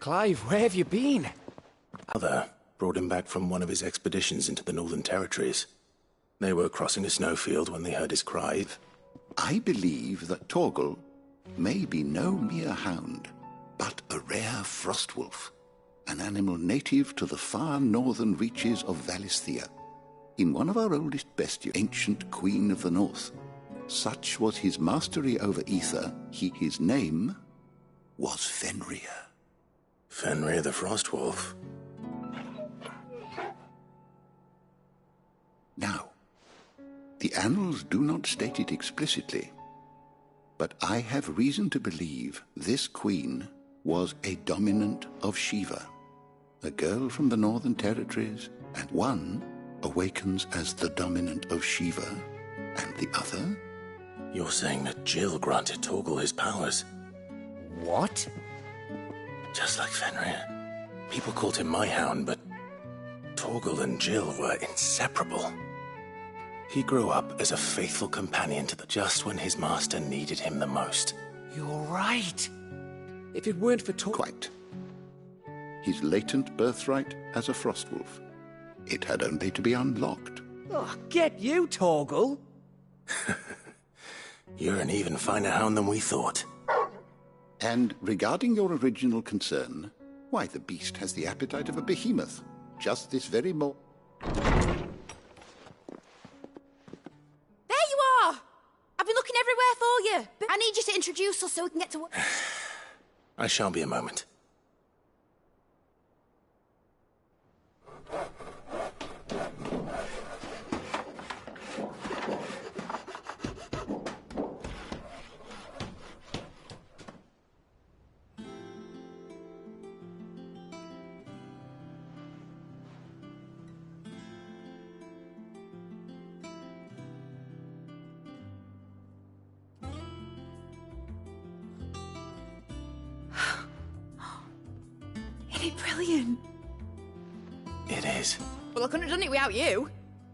Clive, where have you been? Mother brought him back from one of his expeditions into the Northern Territories. They were crossing a snowfield when they heard his cry. I believe that Torgal may be no mere hound, but a rare frostwolf, an animal native to the far northern reaches of Valisthea. In one of our oldest bestiae, ancient Queen of the North. Such was his mastery over ether, his name was Fenrir. Fenrir the Frostwolf? Now, the annals do not state it explicitly, but I have reason to believe this queen was a dominant of Shiva, a girl from the Northern Territories, and one awakens as the dominant of Shiva, and the other? You're saying that Jill granted Torgal his powers? What? Just like Fenrir. People called him my hound, but Torgal and Jill were inseparable. He grew up as a faithful companion to just when his master needed him the most. You're right. If it weren't for Quite. His latent birthright as a frostwolf. It had only to be unlocked. Oh, get you, Torgal! You're an even finer hound than we thought. And regarding your original concern, why, the beast has the appetite of a behemoth. Just this very There you are! I've been looking everywhere for you. But I need you to introduce us so we can get to work. I shall be a moment. Isn't it brilliant? It is. Well, I couldn't have done it without you.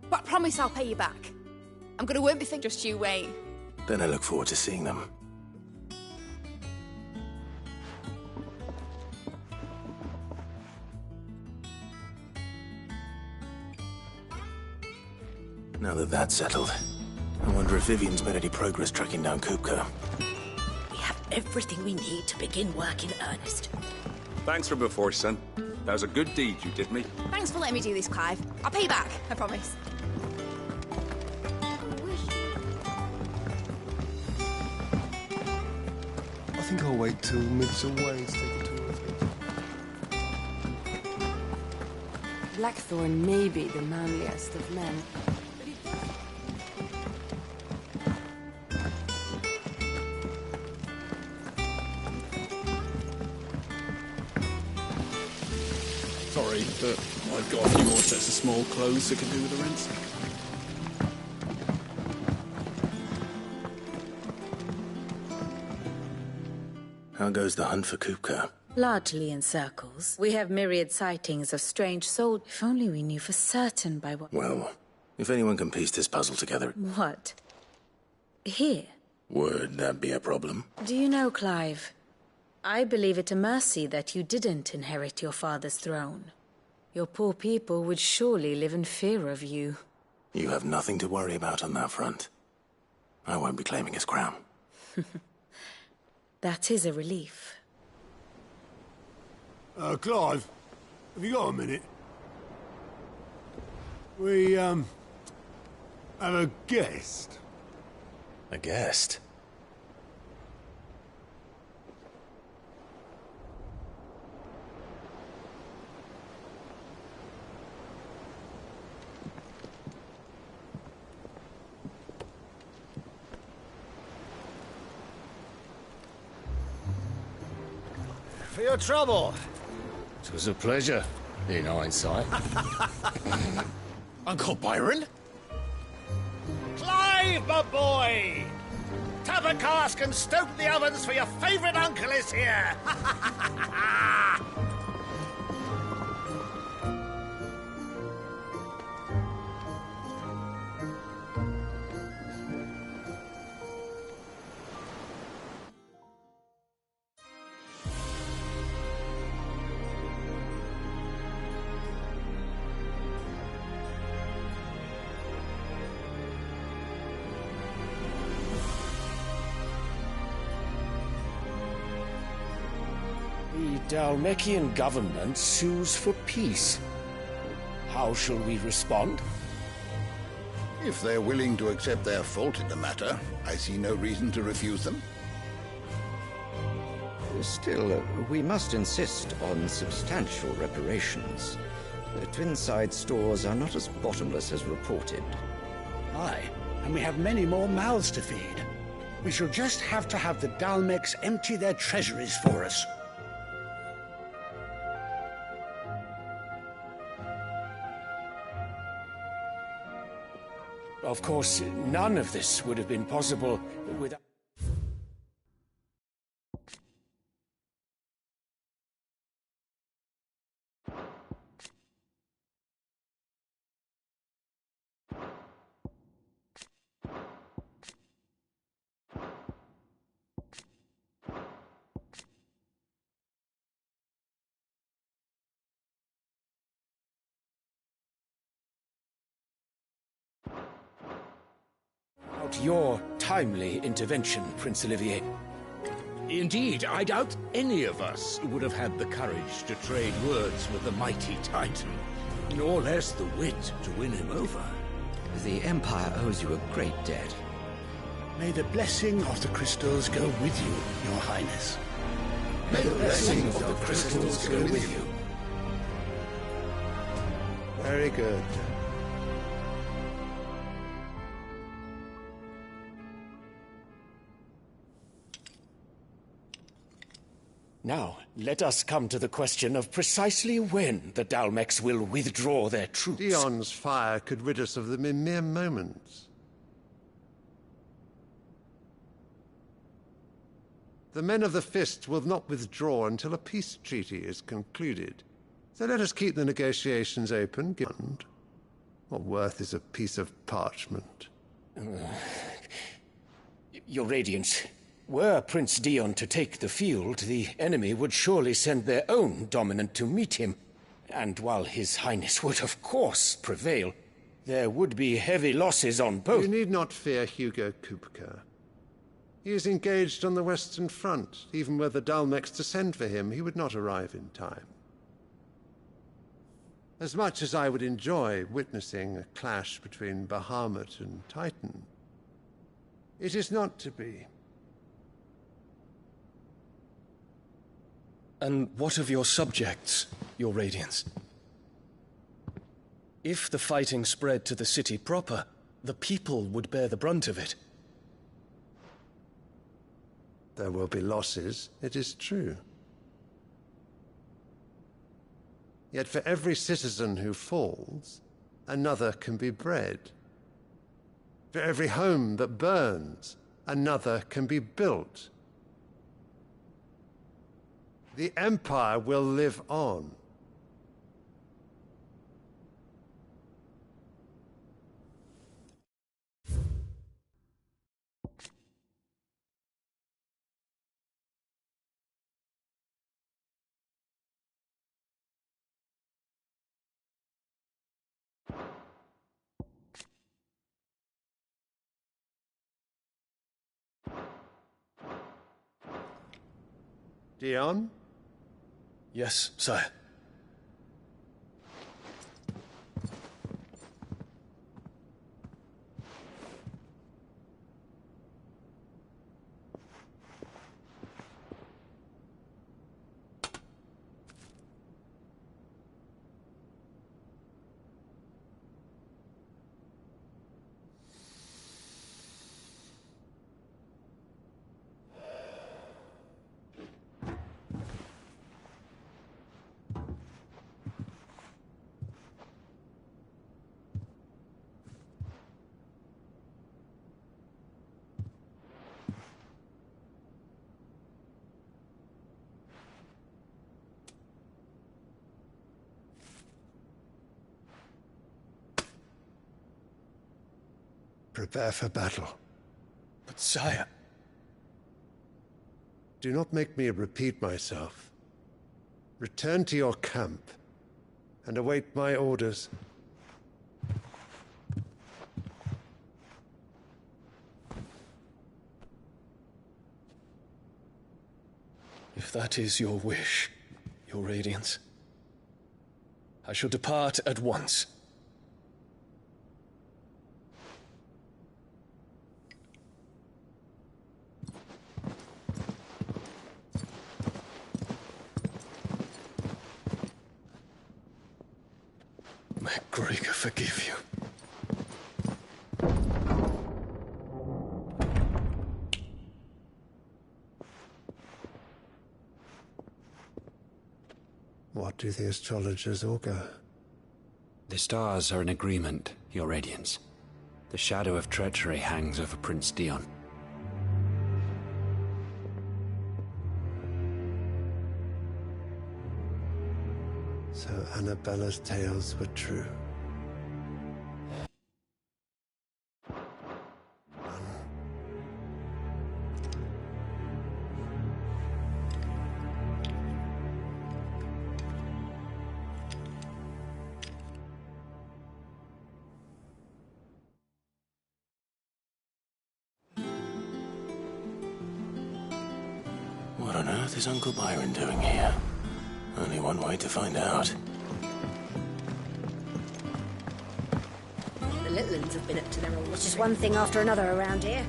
But I promise I'll pay you back. I'm gonna work my thing, just you wait. Then I look forward to seeing them. Now that that's settled, I wonder if Vivian's made any progress tracking down Kupka. We have everything we need to begin work in earnest. Thanks for before, son. That was a good deed you did me. Thanks for letting me do this, Clive. I'll pay you back, I promise. I think I'll wait till Migs away and take a tour of it. Blackthorn may be the manliest of men. Sorry, but I've got a few more sets of small clothes that could do with the rents. How goes the hunt for Kupka? Largely in circles. We have myriad sightings of strange souls. If only we knew for certain by what... Well, if anyone can piece this puzzle together... What? Here? Would that be a problem? Do you know, Clive? I believe it a mercy that you didn't inherit your father's throne. Your poor people would surely live in fear of you. You have nothing to worry about on that front. I won't be claiming his crown. That is a relief. Clive, have you got a minute? We, have a guest. A guest? For your trouble. It was a pleasure, in hindsight. Uncle Byron? Clive, my boy! Tap a cask and stoke the ovens, for your favourite uncle is here! The Dalmekian government sues for peace. How shall we respond? If they're willing to accept their fault in the matter, I see no reason to refuse them. Still, we must insist on substantial reparations. The Twinside stores are not as bottomless as reported. Aye, and we have many more mouths to feed. We shall just have to have the Dalmeks empty their treasuries for us. Of course, none of this would have been possible without... your timely intervention, Prince Olivier. Indeed, I doubt any of us would have had the courage to trade words with the mighty Titan, nor less the wit to win him over. The Empire owes you a great debt. May the blessing of the crystals go with you, Your Highness. May the blessing of the crystals go with you. Very good. Now, let us come to the question of precisely when the Dalmeks will withdraw their troops. Dion's fire could rid us of them in mere moments. The men of the Fist will not withdraw until a peace treaty is concluded. So let us keep the negotiations open. What worth is a piece of parchment? Your Radiance, were Prince Dion to take the field, the enemy would surely send their own dominant to meet him. And while His Highness would of course prevail, there would be heavy losses on both. You need not fear Hugo Kupka. He is engaged on the Western Front. Even were the Dalmeks to send for him, he would not arrive in time. As much as I would enjoy witnessing a clash between Bahamut and Titan, it is not to be. And what of your subjects, Your Radiance? If the fighting spread to the city proper, the people would bear the brunt of it. There will be losses, it is true. Yet for every citizen who falls, another can be bred. For every home that burns, another can be built. The Empire will live on. Dion? Yes, sire. Prepare for battle. But sire... Do not make me repeat myself. Return to your camp and await my orders. If that is your wish, Your Radiance, I shall depart at once. May Gregor forgive you. What do the astrologers augur? The stars are in agreement, Your Radiance. The shadow of treachery hangs over Prince Dion. So Annabella's tales were true. What on earth is Uncle Byron doing here? Only one way to find out. The little ones have been up to their old. It's just one thing after another around here.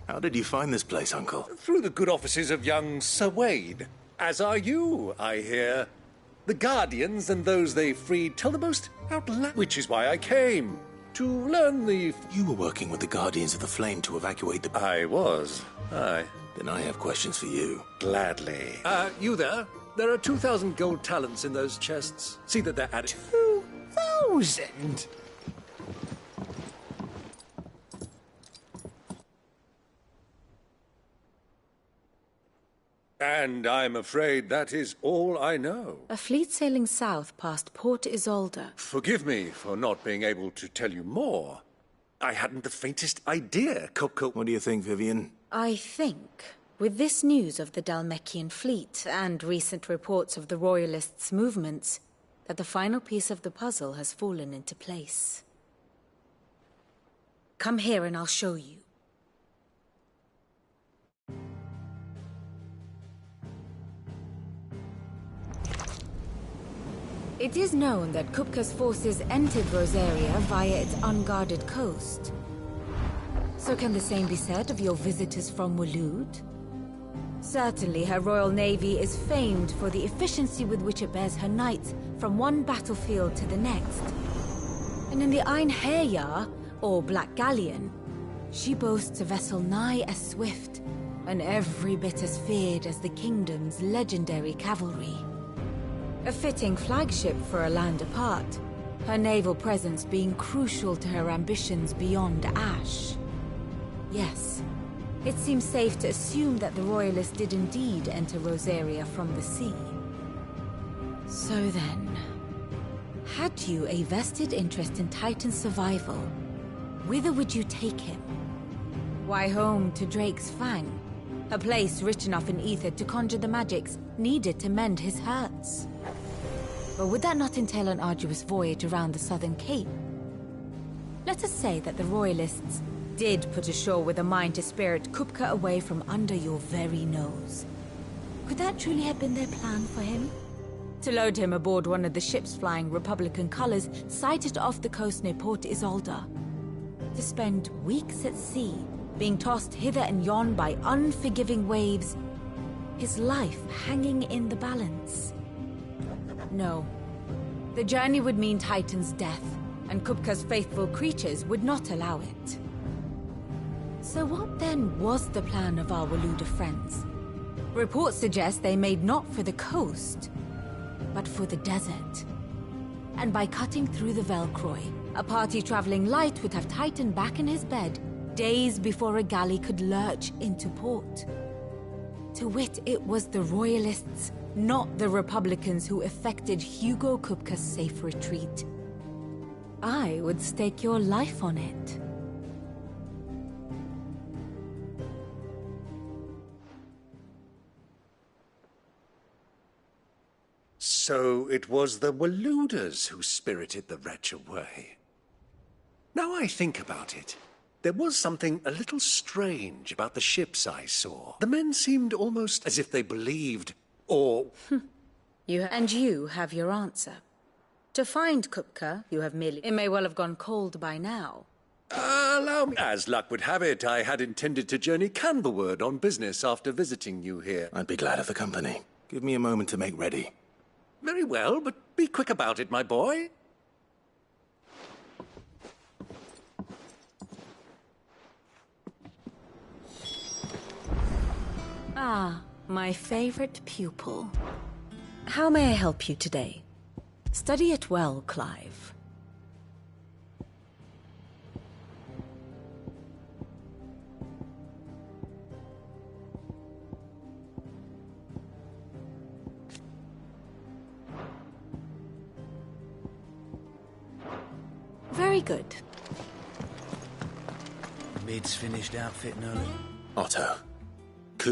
How did you find this place, Uncle? Through the good offices of young Sir Wade. As are you, I hear. The Guardians and those they freed tell the most outlandish... Which is why I came. To learn the... You were working with the Guardians of the Flame to evacuate the... I was. Aye. Then I have questions for you. Gladly. You there? There are 2,000 gold talents in those chests. See that they're added. 2,000? And I'm afraid that is all I know. A fleet sailing south past Port Isolde. Forgive me for not being able to tell you more. I hadn't the faintest idea, Coco. What do you think, Vivian? I think, with this news of the Dalmekian fleet and recent reports of the Royalists' movements, that the final piece of the puzzle has fallen into place. Come here and I'll show you. It is known that Kupka's forces entered Rosaria via its unguarded coast. So can the same be said of your visitors from Waloed? Certainly her Royal Navy is famed for the efficiency with which it bears her knights from one battlefield to the next. And in the Einherjar, or Black Galleon, she boasts a vessel nigh as swift, and every bit as feared as the kingdom's legendary cavalry. A fitting flagship for a land apart, her naval presence being crucial to her ambitions beyond Ash. Yes, it seems safe to assume that the Royalists did indeed enter Rosaria from the sea. So then, had you a vested interest in Titan's survival, whither would you take him? Why, home to Drake's Fang, a place rich enough in ether to conjure the magics needed to mend his hurts. But would that not entail an arduous voyage around the southern cape? Let us say that the Royalists did put ashore with a mind to spirit Kupka away from under your very nose. Could that truly have been their plan for him? To load him aboard one of the ships flying Republican colors sighted off the coast near Port Isolde. To spend weeks at sea, being tossed hither and yon by unforgiving waves, his life hanging in the balance. No. The journey would mean Titan's death, and Kupka's faithful creatures would not allow it. So what then was the plan of our Waluda friends? Reports suggest they made not for the coast, but for the desert. And by cutting through the Velcroy, a party traveling light would have Titan back in his bed days before a galley could lurch into port. To wit, it was the Royalists, not the Republicans, who effected Hugo Kupka's safe retreat. I would stake your life on it. So it was the Waluders who spirited the wretch away. Now I think about it, there was something a little strange about the ships I saw. The men seemed almost as if they believed, or... And you have your answer. To find Kupka, you have merely... It may well have gone cold by now. Allow me. As luck would have it, I had intended to journey Canberward on business after visiting you here. I'd be glad of the company. Give me a moment to make ready. Very well, but be quick about it, my boy. Ah, my favorite pupil. How may I help you today? Study it well, Clive. Very good. Mid's finished outfitting early. Otto.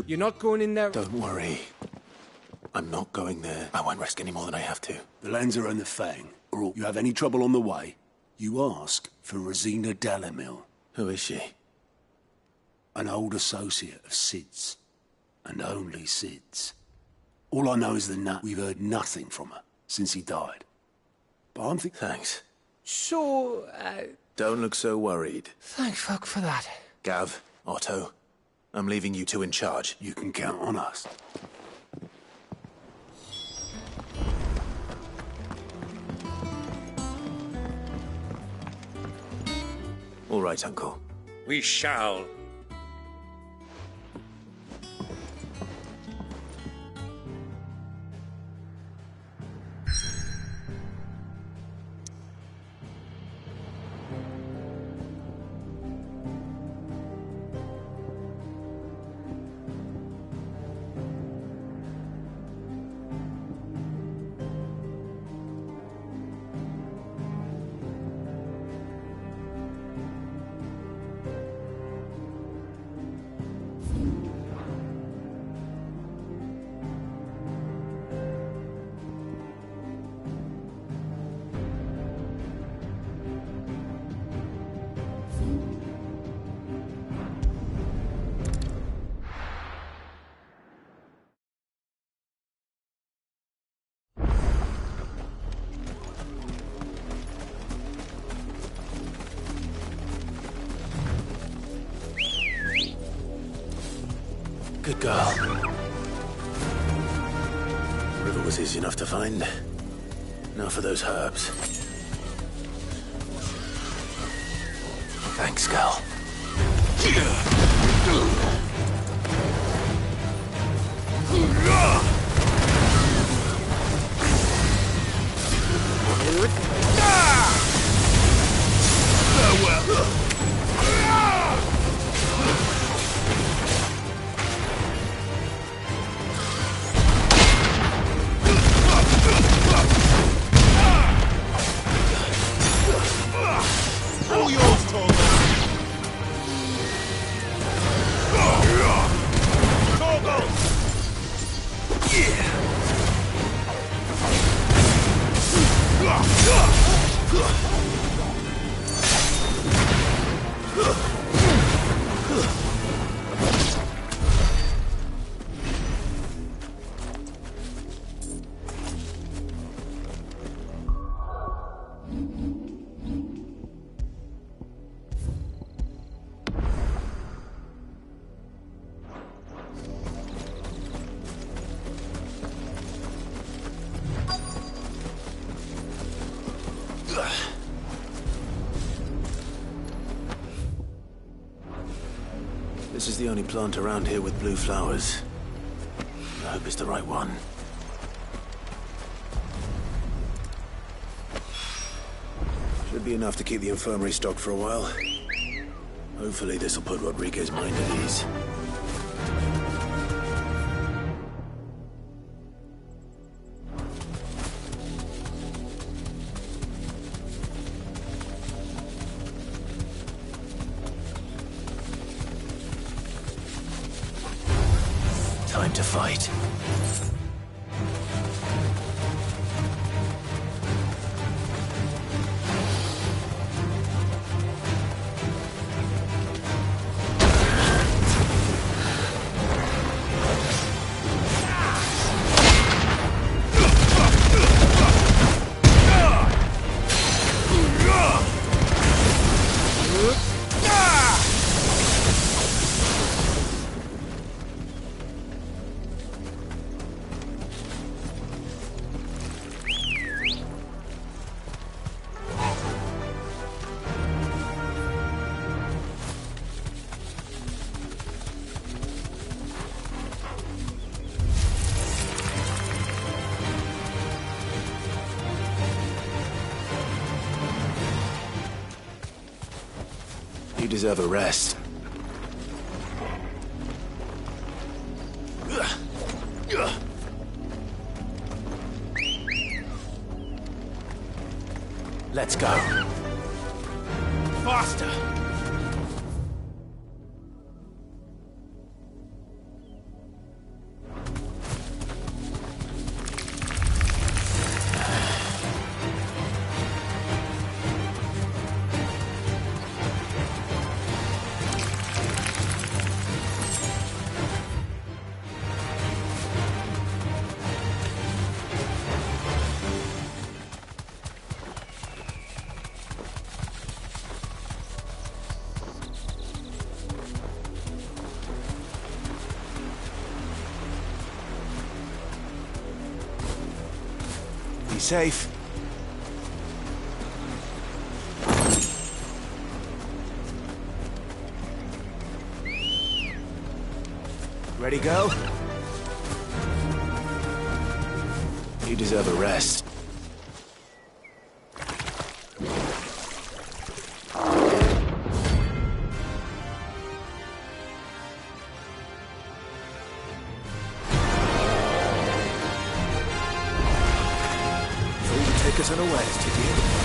You're not going in there? Don't worry. I'm not going there. I won't risk any more than I have to. The Lanza and the Fang, or you have any trouble on the way, you ask for Rosina Dalamil. Who is she? An old associate of Sid's. And only Sid's. All I know is the nut. We've heard nothing from her since he died. But I'm thinking... Thanks. So, Don't look so worried. Thank fuck for that. Gav, Otto, I'm leaving you two in charge. You can count on us. All right, Uncle. We shall. Good girl. River was easy enough to find. Now for those herbs. Thanks, girl. All yours, Torgal. This is the only plant around here with blue flowers. I hope it's the right one. Should be enough to keep the infirmary stocked for a while. Hopefully this will put Rodriguez's mind at ease. to fight. You deserve a rest. Let's go. Faster! Be safe. Ready, go? You deserve a rest. Take us unawares, did you?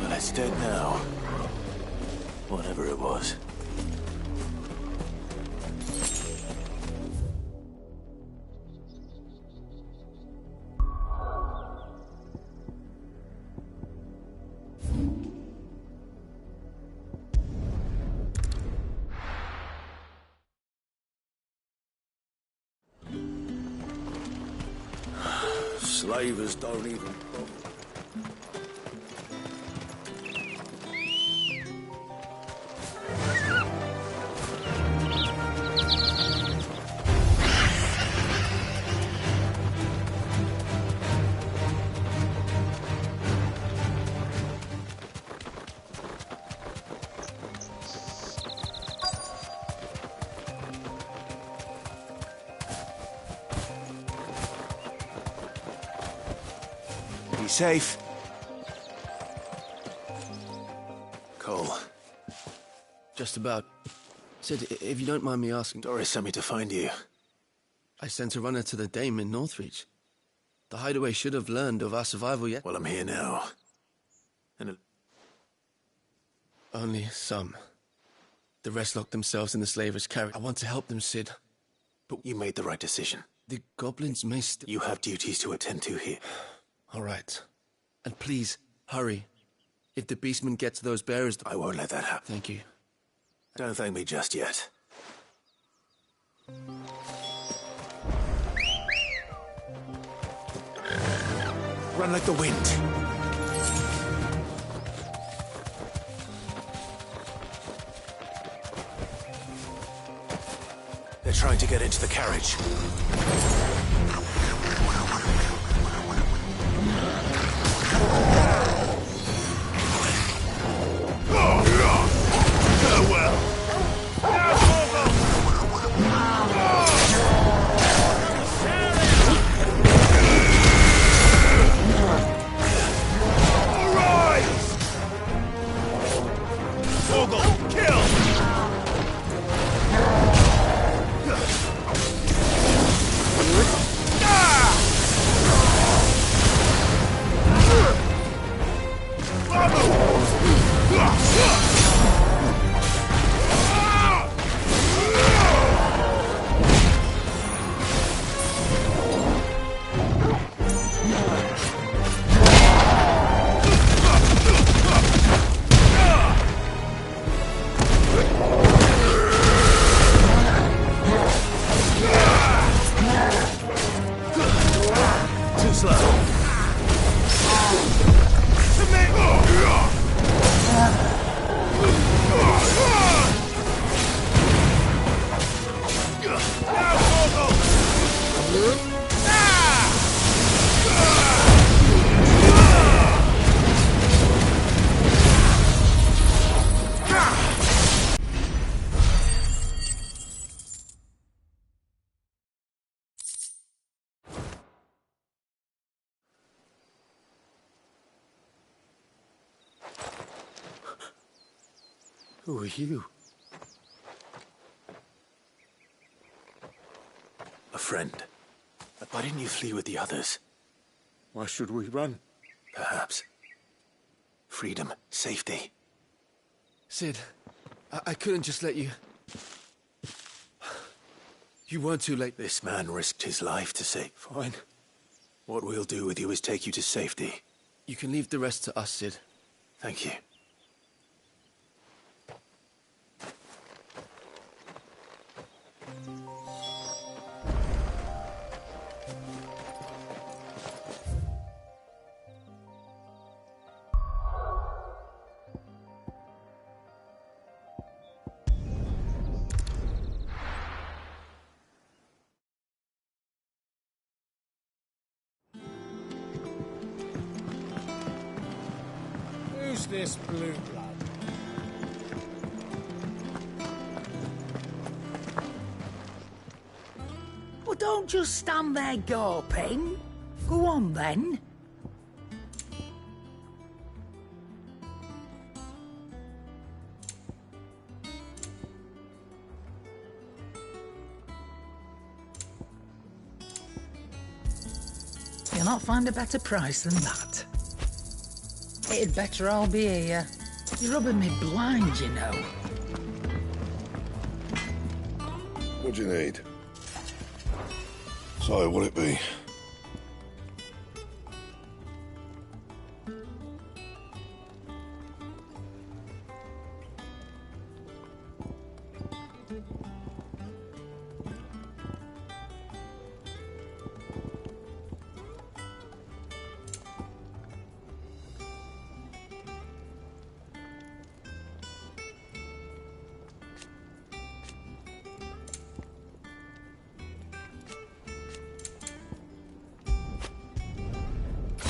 Well, it's dead now. Whatever it was. Slavers don't even... Be safe. Cole. Just about. Sid, if you don't mind me asking... Doris sent me to find you. I sent a runner to the Dame in Northreach. The hideaway should have learned of our survival yet. Well, I'm here now. And only some. The rest locked themselves in the slavers' carriage. I want to help them, Sid. But you made the right decision. The goblins may still... You have duties to attend to here. All right. And please, hurry. If the beastman gets those bearers... I won't let that happen. Thank you. Don't thank me just yet. Run like the wind. They're trying to get into the carriage. Who are you? A friend. Why didn't you flee with the others? Why should we run? Perhaps. Freedom, safety. Sid, I couldn't just let you... You weren't too late. This man risked his life to save. Fine. What we'll do with you is take you to safety. You can leave the rest to us, Sid. Thank you. Who's this blue blood? Well, don't just stand there gawping. Go on, then. You'll not find a better price than that. It'd better all be here. You're rubbing me blind, you know. What do you need? So, what'll it be?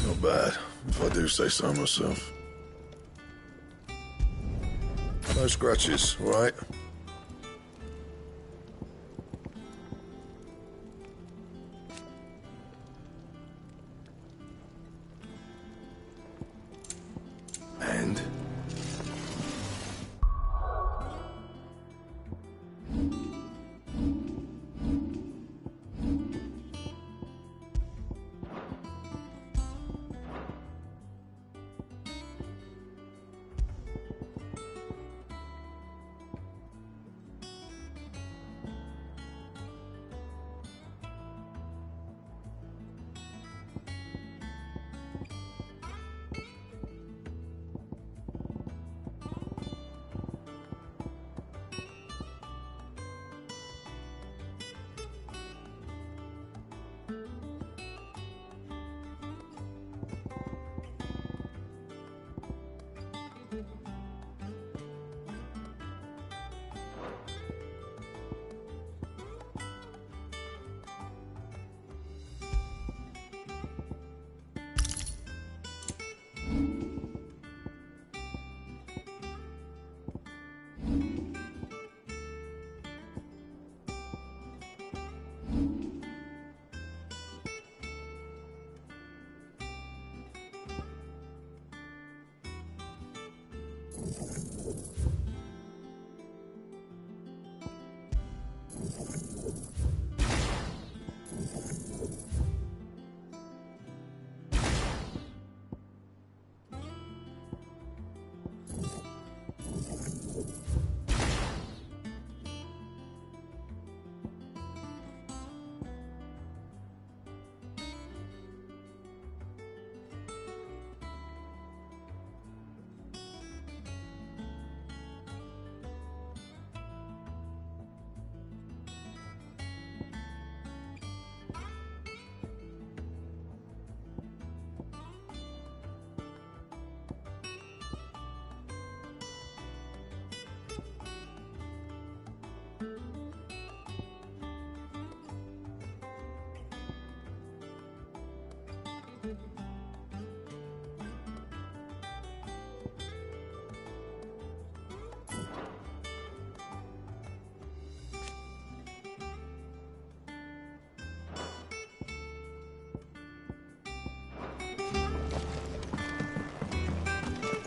Not bad, if I do say so myself. No scratches, all right? And?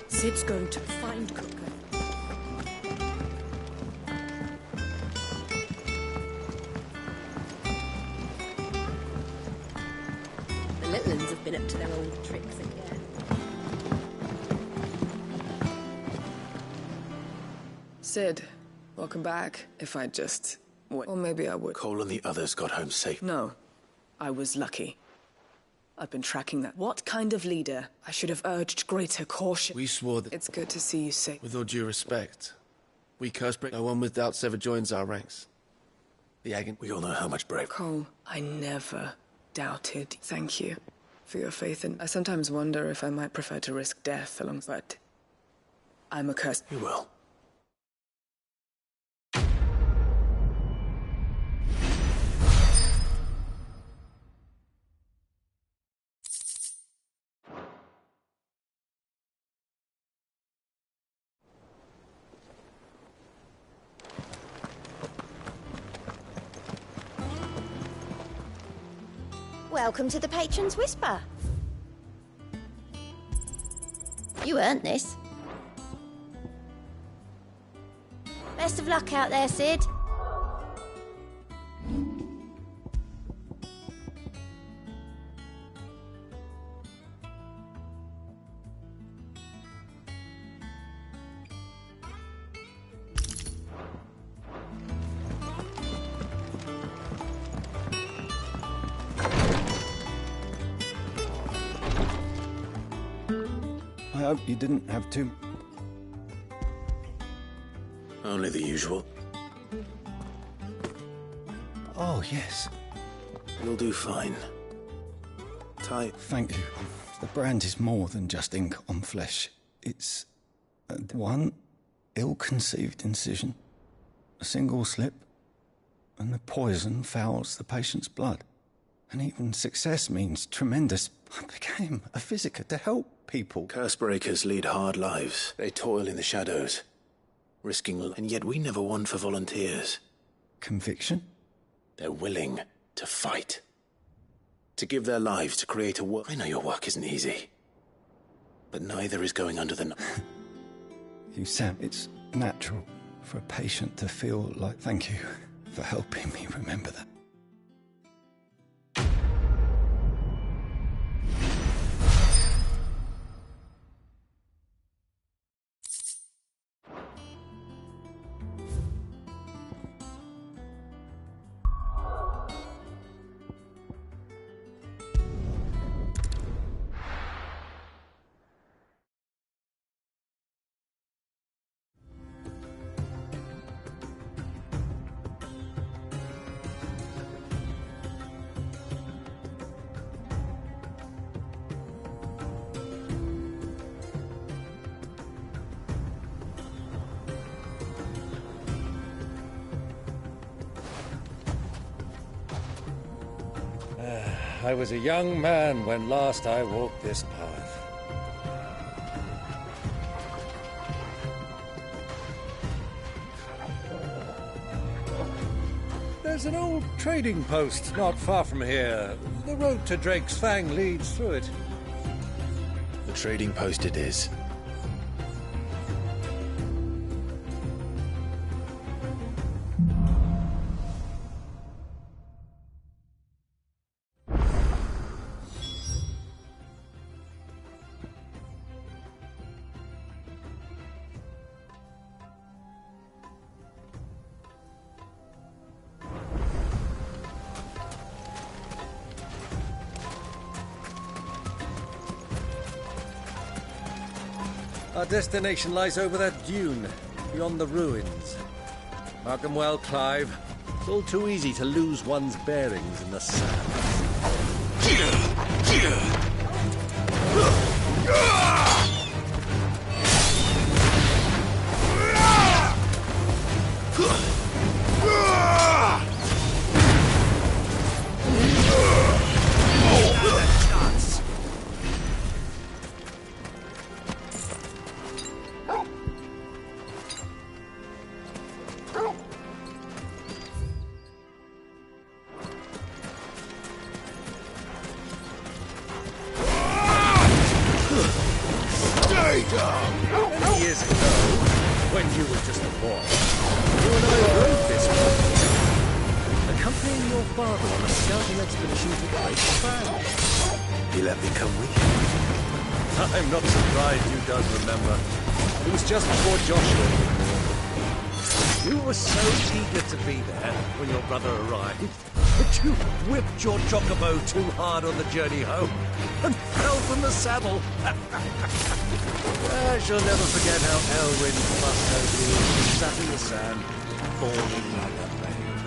Sid's going to find Cooker. The little ones have been up to their old tricks again. Sid, welcome back. If I'd just... Or maybe I would. Cole and the others got home safe. No. I was lucky. I've been tracking that. What kind of leader? I should have urged greater caution. We swore that... It's good to see you safe. With all due respect, we curse break no one with doubts ever joins our ranks. The agony. We all know how much brave. Cole, I never doubted. Thank you for your faith, and I sometimes wonder if I might prefer to risk death along, but I'm accursed. You will. Welcome to the Patron's Whisper. You earned this. Best of luck out there, Sid. I hope you didn't have to. Only the usual. Oh, yes. You'll do fine. Ty. Thank you. The brand is more than just ink on flesh. It's one ill-conceived incision, a single slip, and the poison fouls the patient's blood. And even success means tremendous. I became a physiker to help people. Curse breakers lead hard lives. They toil in the shadows, risking, and yet we never won for volunteers. Conviction? They're willing to fight. To give their lives to create a world. I know your work isn't easy, but neither is going under the... You, Sam, it's natural for a patient to feel like... Thank you for helping me remember that. I was a young man when last I walked this path. There's an old trading post not far from here. The road to Drake's Fang leads through it. The trading post it is. Our destination lies over that dune, beyond the ruins. Mark them well, Clive. It's all too easy to lose one's bearings in the sand. Many years ago, when you were just a boy, you and I rode this road, accompanying your father on a scouting expedition to Drake's Fang. He let me come with you. I'm not surprised you don't remember. It was just before Joshua was born. You were so eager to be there when your brother arrived that you whipped your chocobo too hard on the journey home and fell from the saddle. I shall never forget how Elwyn fussed over you, sat in the sand, falling like a babe.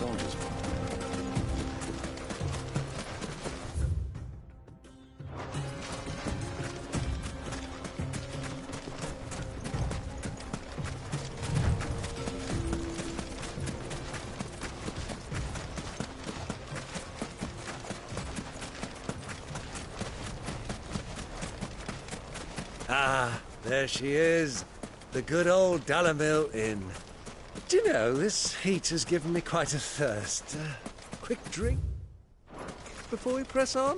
soldiers. Ah, there she is. The good old Dalamil Inn. Do you know, this heat has given me quite a thirst. Quick drink before we press on?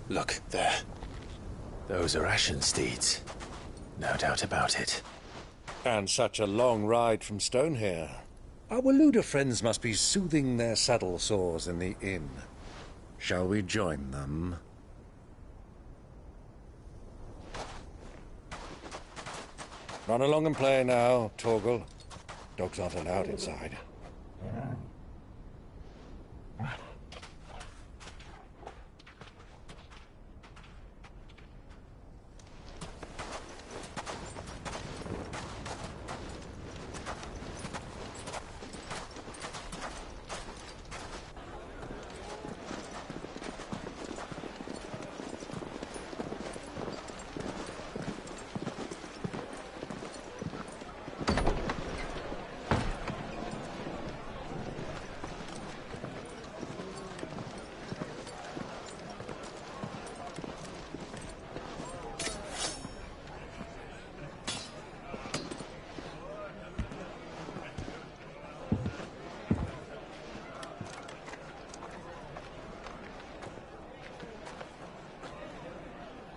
Look, there. Those are Ashen steeds. No doubt about it. And such a long ride from Stonehair. Our Waluda friends must be soothing their saddle sores in the inn. Shall we join them? Run along and play now, Torgal. Dogs aren't allowed inside.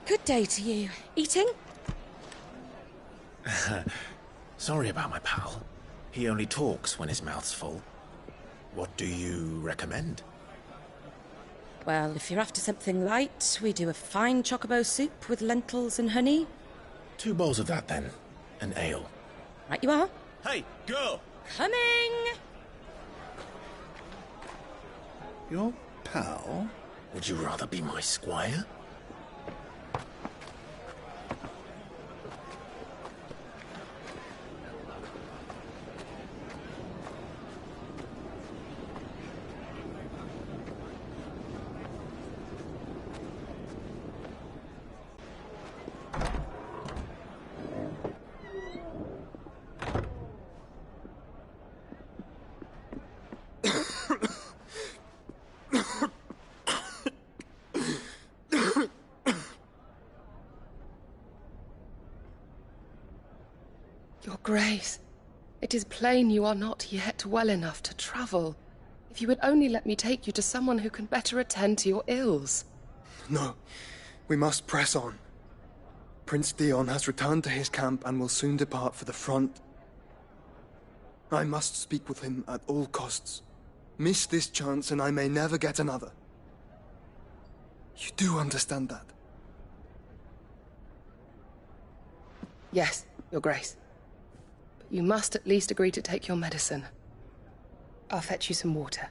Good day to you. Eating? Sorry about my pal. He only talks when his mouth's full. What do you recommend? Well, if you're after something light, we do a fine chocobo soup with lentils and honey. 2 bowls of that, then. An ale. Right you are. Hey, girl! Coming! Your pal? Would you rather be my squire? Your Grace, it is plain you are not yet well enough to travel. If you would only let me take you to someone who can better attend to your ills. No, we must press on. Prince Dion has returned to his camp and will soon depart for the front. I must speak with him at all costs. Miss this chance and I may never get another. You do understand that? Yes, Your Grace. But you must at least agree to take your medicine. I'll fetch you some water.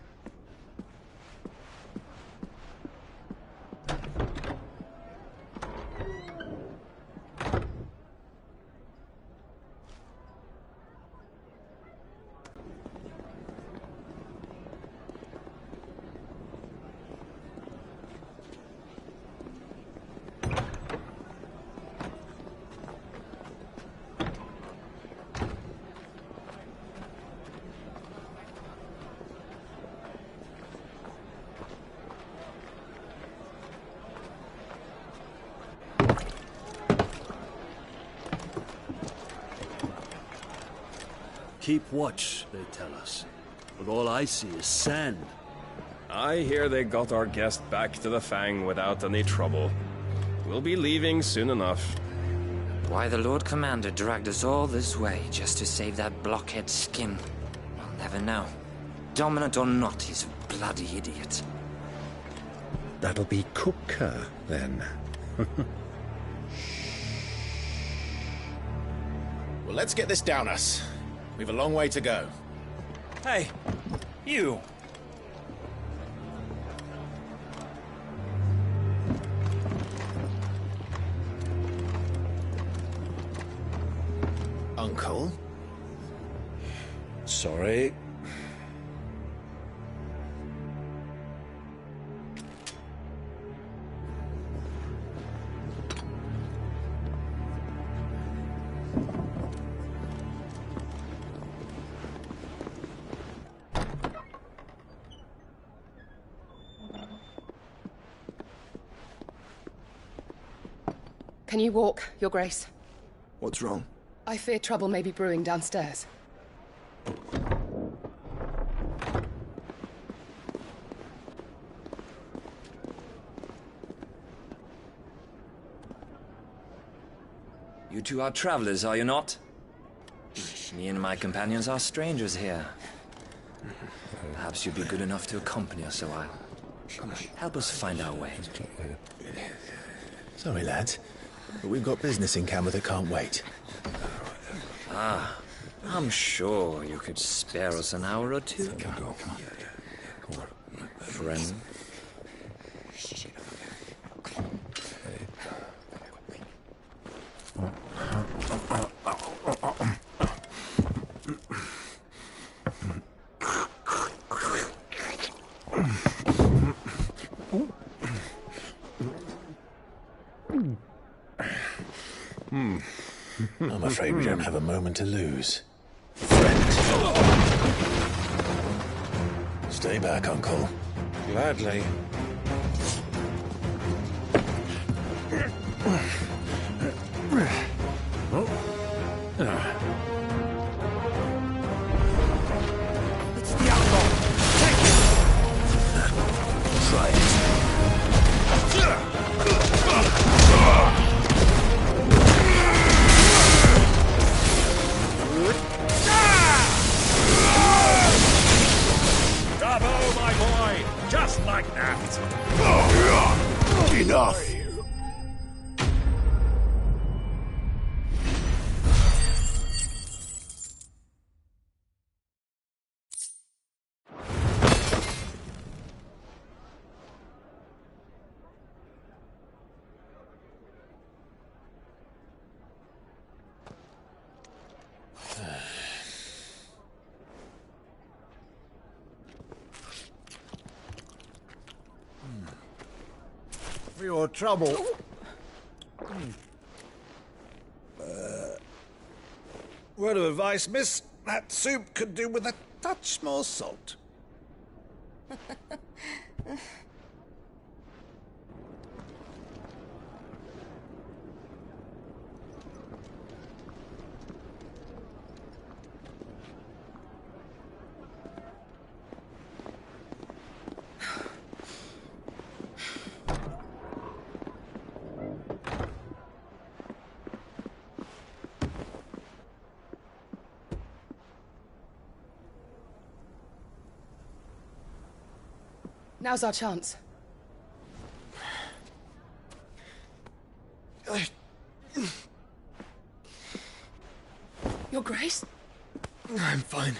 Keep watch, they tell us. But all I see is sand. I hear they got our guest back to the Fang without any trouble. We'll be leaving soon enough. Why the Lord Commander dragged us all this way just to save that blockhead skin, I'll never know. Dominant or not, he's a bloody idiot. That'll be Kupka, then. Well, let's get this down us. We've a long way to go. Hey, you! Uncle? Sorry. Can you walk, Your Grace? What's wrong? I fear trouble may be brewing downstairs. You two are travelers, are you not? Me and my companions are strangers here. Perhaps you'd be good enough to accompany us a while. Help us find our way. Sorry, lads, but we've got business in camera that can't wait. Ah, I'm sure you could spare us an hour or two. Come on. Friend. I'm afraid we don't have a moment to lose. Stay back, Uncle. Gladly. It's the outlaw! Take it! Try it. Bravo, my boy! Just like that! Enough! For your trouble. Word of advice, miss. That soup could do with a touch more salt. Now's our chance. Your Grace? I'm fine.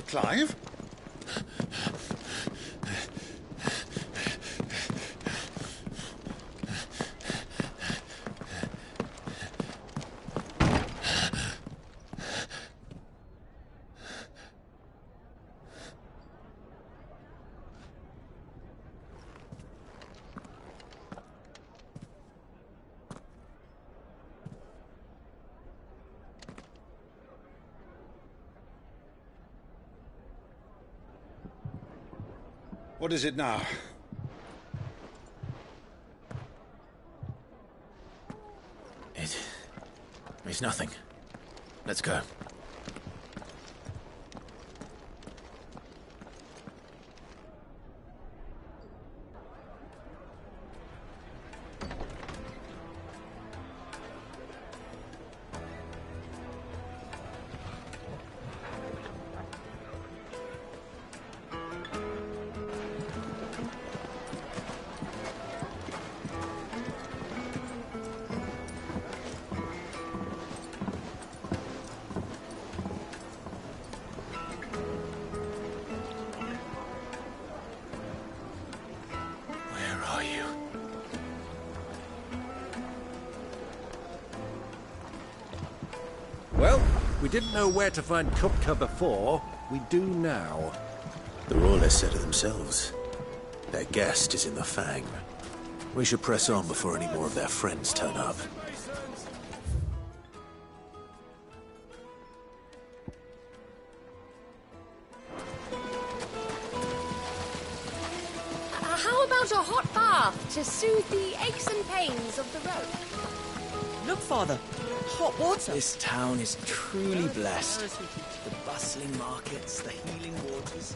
Clive? What is it now? It's nothing. Let's go. Well, we didn't know where to find Kupka before. We do now. The Royalists said it themselves. Their guest is in the Fang. We should press on before any more of their friends turn up. How about a hot bath to soothe the aches and pains of the road? Look, Father. Hot water. This town is truly blessed. The bustling markets, the healing waters.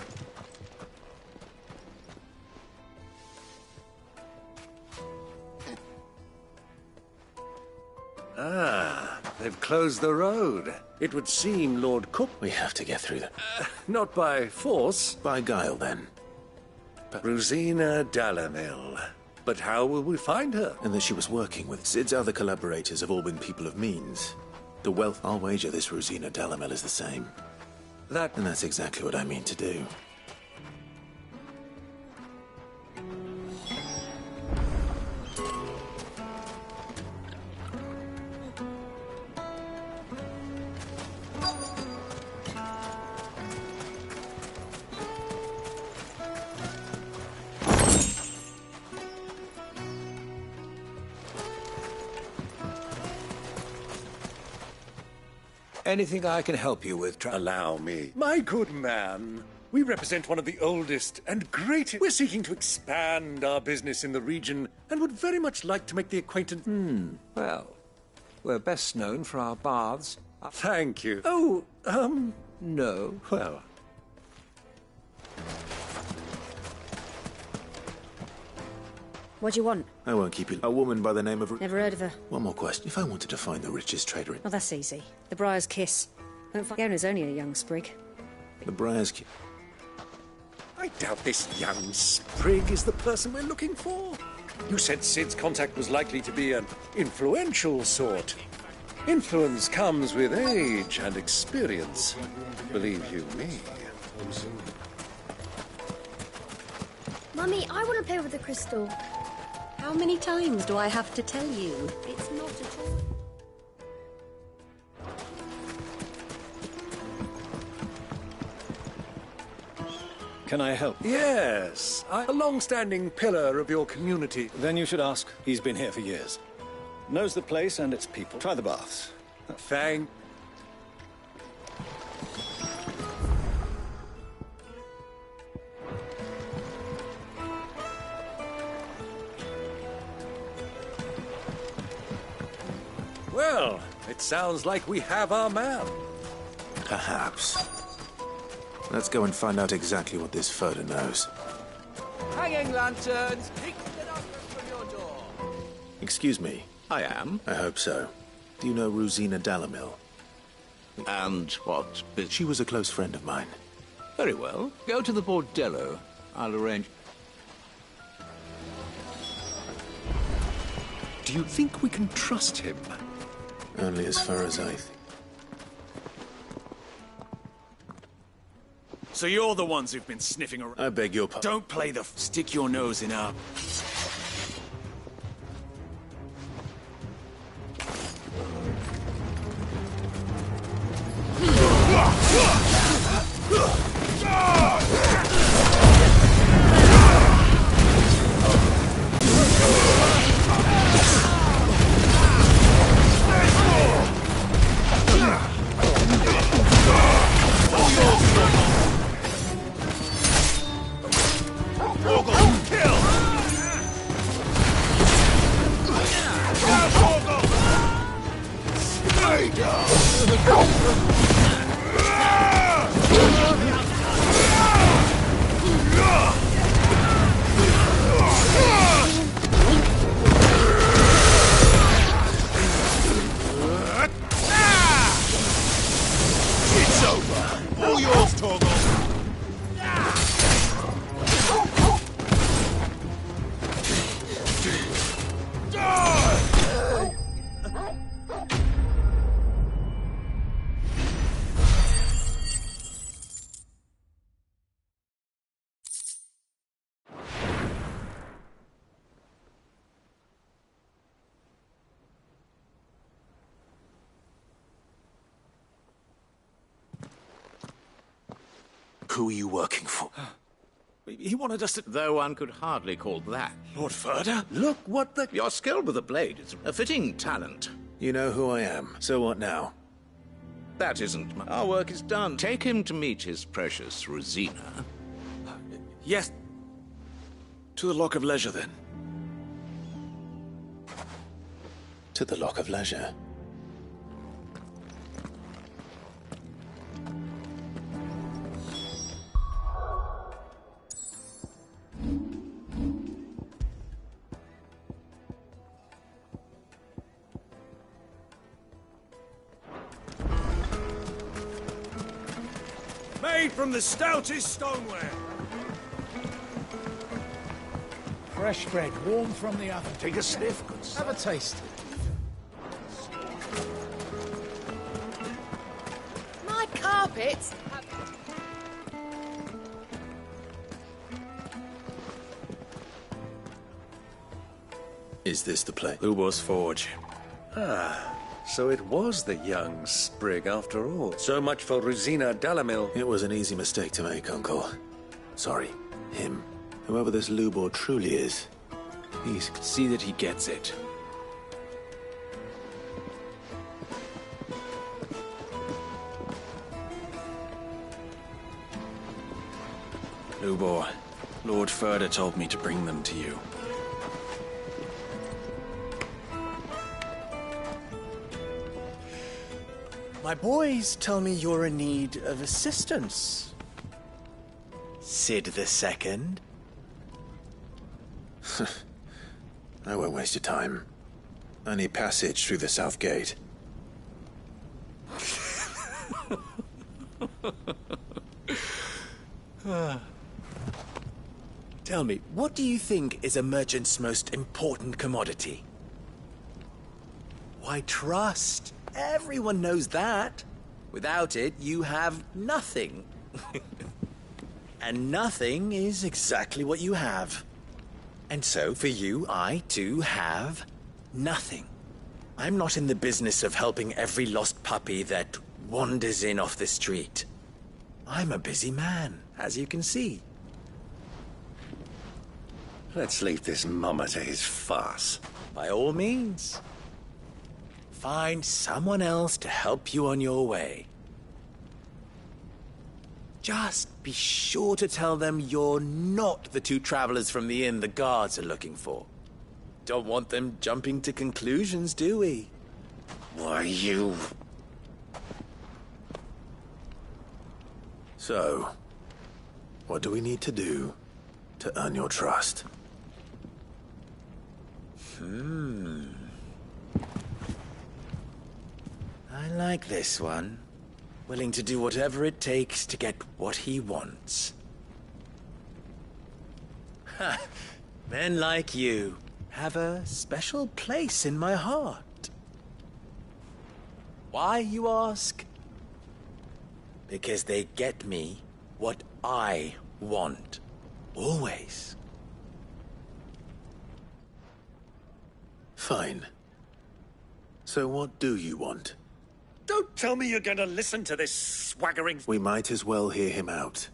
Ah, they've closed the road. It would seem Lord Cook... We have to get through them. Not by force. By guile, then. Rosina Dalamil. But how will we find her? And that she was working with Sid's other collaborators have all been people of means. The wealth... I'll wager this Rosina Dalamil is the same. And that's exactly what I mean to do. Anything I can help you with, Allow me. My good man, we represent one of the oldest and greatest. We're seeking to expand our business in the region and would very much like to make the acquaintance... Well, we're best known for our baths. Thank you. Oh, No. well... What do you want? I won't keep you. A woman by the name of... Never heard of her. One more question. If I wanted to find the richest trader in... Oh, that's easy. The Briar's Kiss. Won't find Owner's only a young sprig. The Briar's... I doubt this young sprig is the person we're looking for. You said Sid's contact was likely to be an influential sort. Influence comes with age and experience. Believe you me. Mummy, I want to play with the crystal. How many times do I have to tell you? It's not at all. Can I help? Yes, a long-standing pillar of your community. Then you should ask. He's been here for years. Knows the place and its people. Try the baths. Thank... Well, it sounds like we have our man. Perhaps. Let's go and find out exactly what this photo knows. Hanging lanterns, kick the numbers from your door. Excuse me. I am. I hope so. Do you know Rosina Dalamil? And what? She was a close friend of mine. Very well. Go to the bordello. I'll arrange... Do you think we can trust him? Only as far as I think. So you're the ones who've been sniffing around. I beg your pardon. Don't play the... Stick your nose in our... Torgal, kill! Stay down! It's over! All yours, Torgal! Who are you working for? He wanted us to... Though one could hardly call that. Lord Furder? Look what the... Your skill with the blade is a fitting talent. You know who I am, so what now? That isn't my... Our work is done. Take him to meet his precious Rosina. Yes. To the Lock of Leisure, then. To the Lock of Leisure. Made from the stoutest stoneware. Fresh bread, warm from the oven. Take a sniff, good sir. Have a taste. My carpets. Is this the place? Lubor's Forge. Ah, so it was the young sprig after all. So much for Rosina Dalamil. It was an easy mistake to make, Uncle. Sorry, him. Whoever this Lubor truly is, he's... See that he gets it. Lubor, Lord Furder told me to bring them to you. My boys tell me you're in need of assistance. Sid the Second. I won't waste your time. I need passage through the south gate. Tell me, what do you think is a merchant's most important commodity? Why, trust. Everyone knows that. Without it, you have nothing. And nothing is exactly what you have. And so, for you, I, too, have nothing. I'm not in the business of helping every lost puppy that wanders in off the street. I'm a busy man, as you can see. Let's leave this mummer to his farce. By all means. Find someone else to help you on your way. Just be sure to tell them you're not the two travelers from the inn the guards are looking for. Don't want them jumping to conclusions, do we? Why, you... So, what do we need to do to earn your trust? I like this one. Willing to do whatever it takes to get what he wants. Ha! Men like you have a special place in my heart. Why, you ask? Because they get me what I want. Always. Fine. So what do you want? Don't tell me you're going to listen to this swaggering... We might as well hear him out.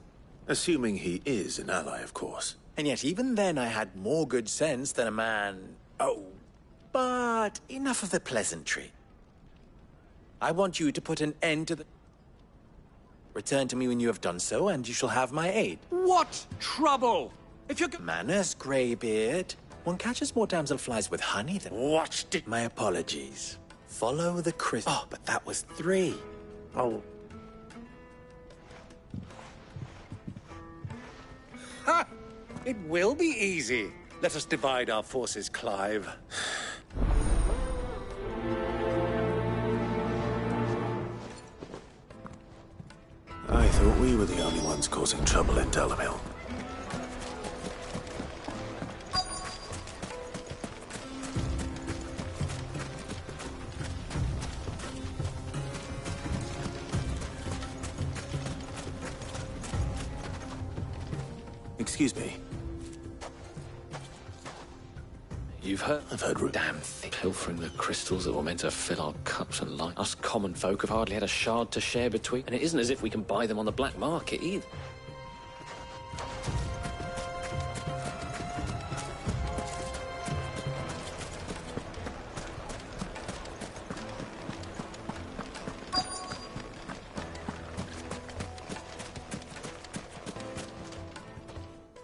Assuming he is an ally, of course. And yet even then I had more good sense than a man... Oh, but enough of the pleasantry. I want you to put an end to the... Return to me when you have done so, and you shall have my aid. What trouble? If you're manners, Greybeard. One catches more damselflies with honey than... Watched it. My apologies. Follow the crystal. Oh, but that was 3. Oh. Ha! It will be easy. Let us divide our forces, Clive. I thought we were the only ones causing trouble in Dalamil. Excuse me. You've heard? I've heard Damn thing. Pilfering the crystals that were meant to fill our cups and light. Us common folk have hardly had a shard to share between, and it isn't as if we can buy them on the black market either.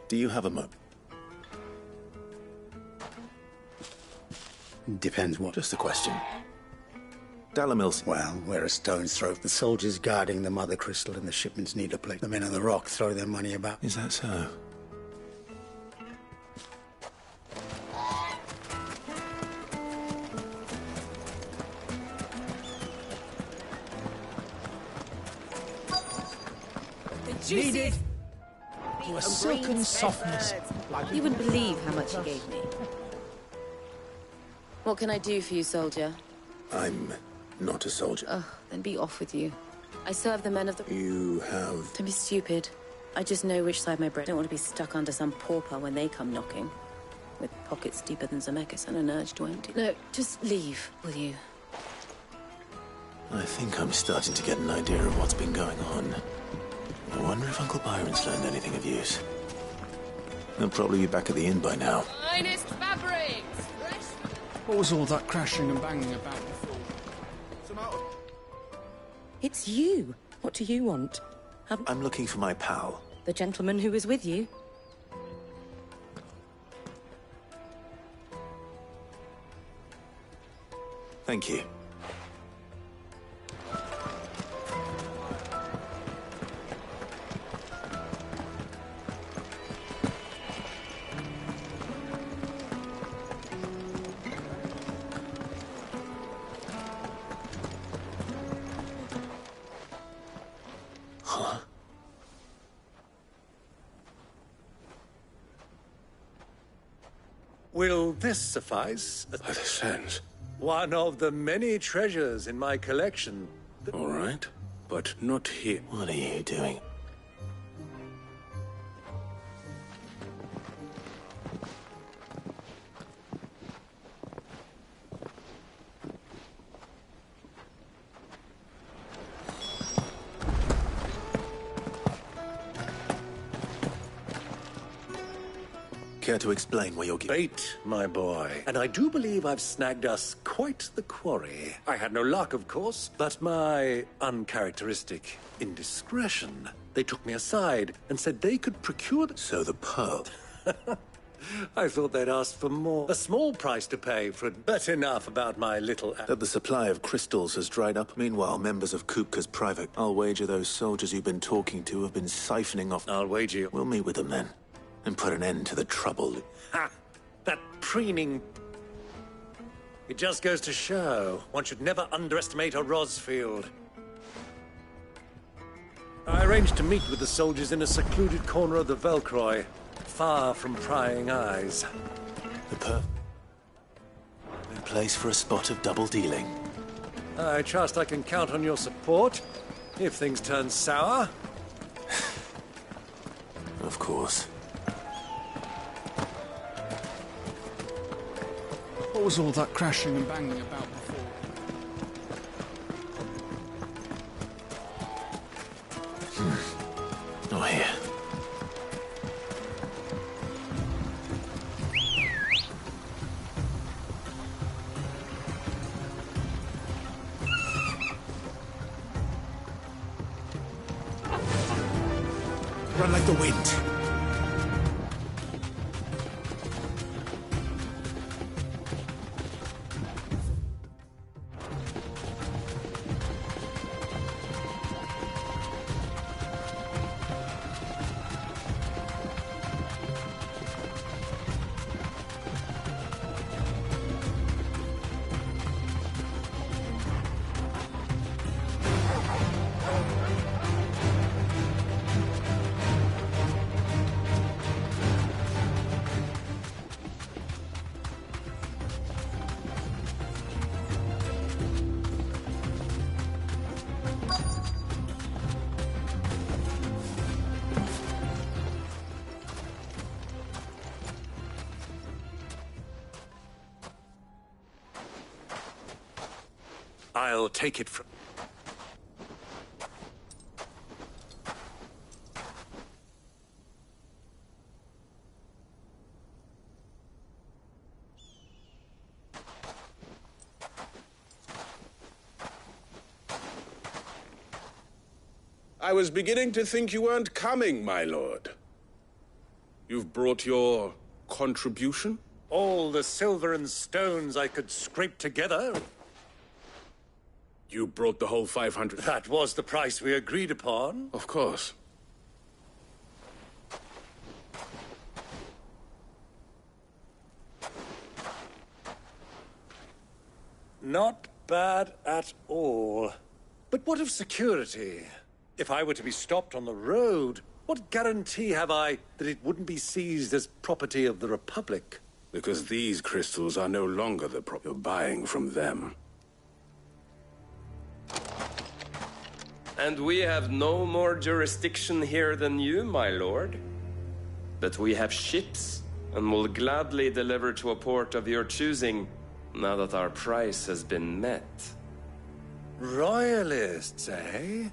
Do you have a moment? Depends what. Just a question. Dalamil's... Well, we're a stone's throw. The soldiers guarding the mother crystal and the shipments need a place. The men on the rock throw their money about. Is that so? Needed to a silken softness. You wouldn't believe how much he gave me. What can I do for you, soldier? I'm not a soldier. Oh, then be off with you. I serve the men of the... You have... Don't be stupid. I just know which side my bread. I don't want to be stuck under some pauper when they come knocking. With pockets deeper than Zemeckis and an urge to empty. No, just leave, will you? I think I'm starting to get an idea of what's been going on. I wonder if Uncle Byron's learned anything of use. He'll probably be back at the inn by now. Finest fabrics! What was all that crashing and banging about before? It's you. What do you want? I'm looking for my pal. The gentleman who was with you? Thank you. Huh? Will this suffice? By the sands. One of the many treasures in my collection. All right, but not here. What are you doing? Care to explain where you're getting... Bait, my boy. And I do believe I've snagged us quite the quarry. I had no luck, of course, but my uncharacteristic indiscretion. They took me aside and said they could procure the... So the pearl. I thought they'd asked for more. A small price to pay for it, but enough about my little... That the supply of crystals has dried up. Meanwhile, members of Kupka's private... I'll wager those soldiers you've been talking to have been siphoning off... I'll wager. We'll meet with them then. And put an end to the trouble. Ha! That preening... It just goes to show, one should never underestimate a Rosfield. I arranged to meet with the soldiers in a secluded corner of the Velcroy, far from prying eyes. The perfect place for a spot of double dealing. I trust I can count on your support, if things turn sour. Of course. What was all that crashing and banging about before? Oh, here. Run like the wind. I'll take it from... I was beginning to think you weren't coming, my lord. You've brought your contribution? All the silver and stones I could scrape together. You brought the whole 500? That was the price we agreed upon. Of course. Not bad at all. But what of security? If I were to be stopped on the road, what guarantee have I that it wouldn't be seized as property of the Republic? Because these crystals are no longer the property you're buying from them. And we have no more jurisdiction here than you, my lord. But we have ships, and will gladly deliver to a port of your choosing, now that our price has been met. Royalists, eh?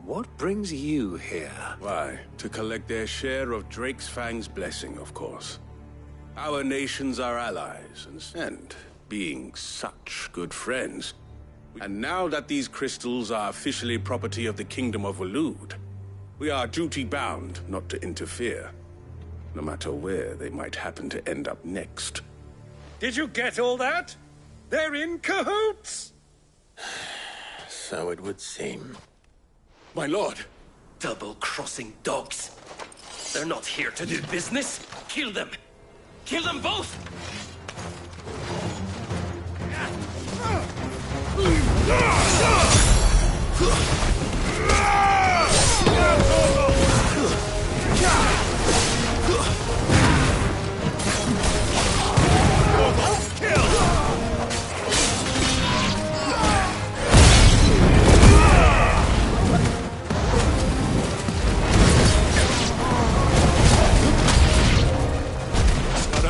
What brings you here? Why, to collect their share of Drake's Fang's blessing, of course. Our nations are allies, and being such good friends. And now that these crystals are officially property of the Kingdom of Waloed, we are duty-bound not to interfere, no matter where they might happen to end up next. Did you get all that? They're in cahoots! So it would seem. My lord! Double-crossing dogs. They're not here to do business. Kill them! Kill them both!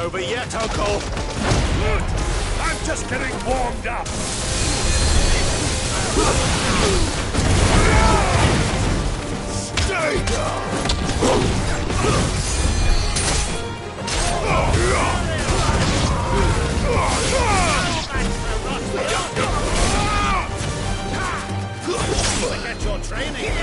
Over yet, Uncle? I'm just getting warmed up. Stay down! Get your training.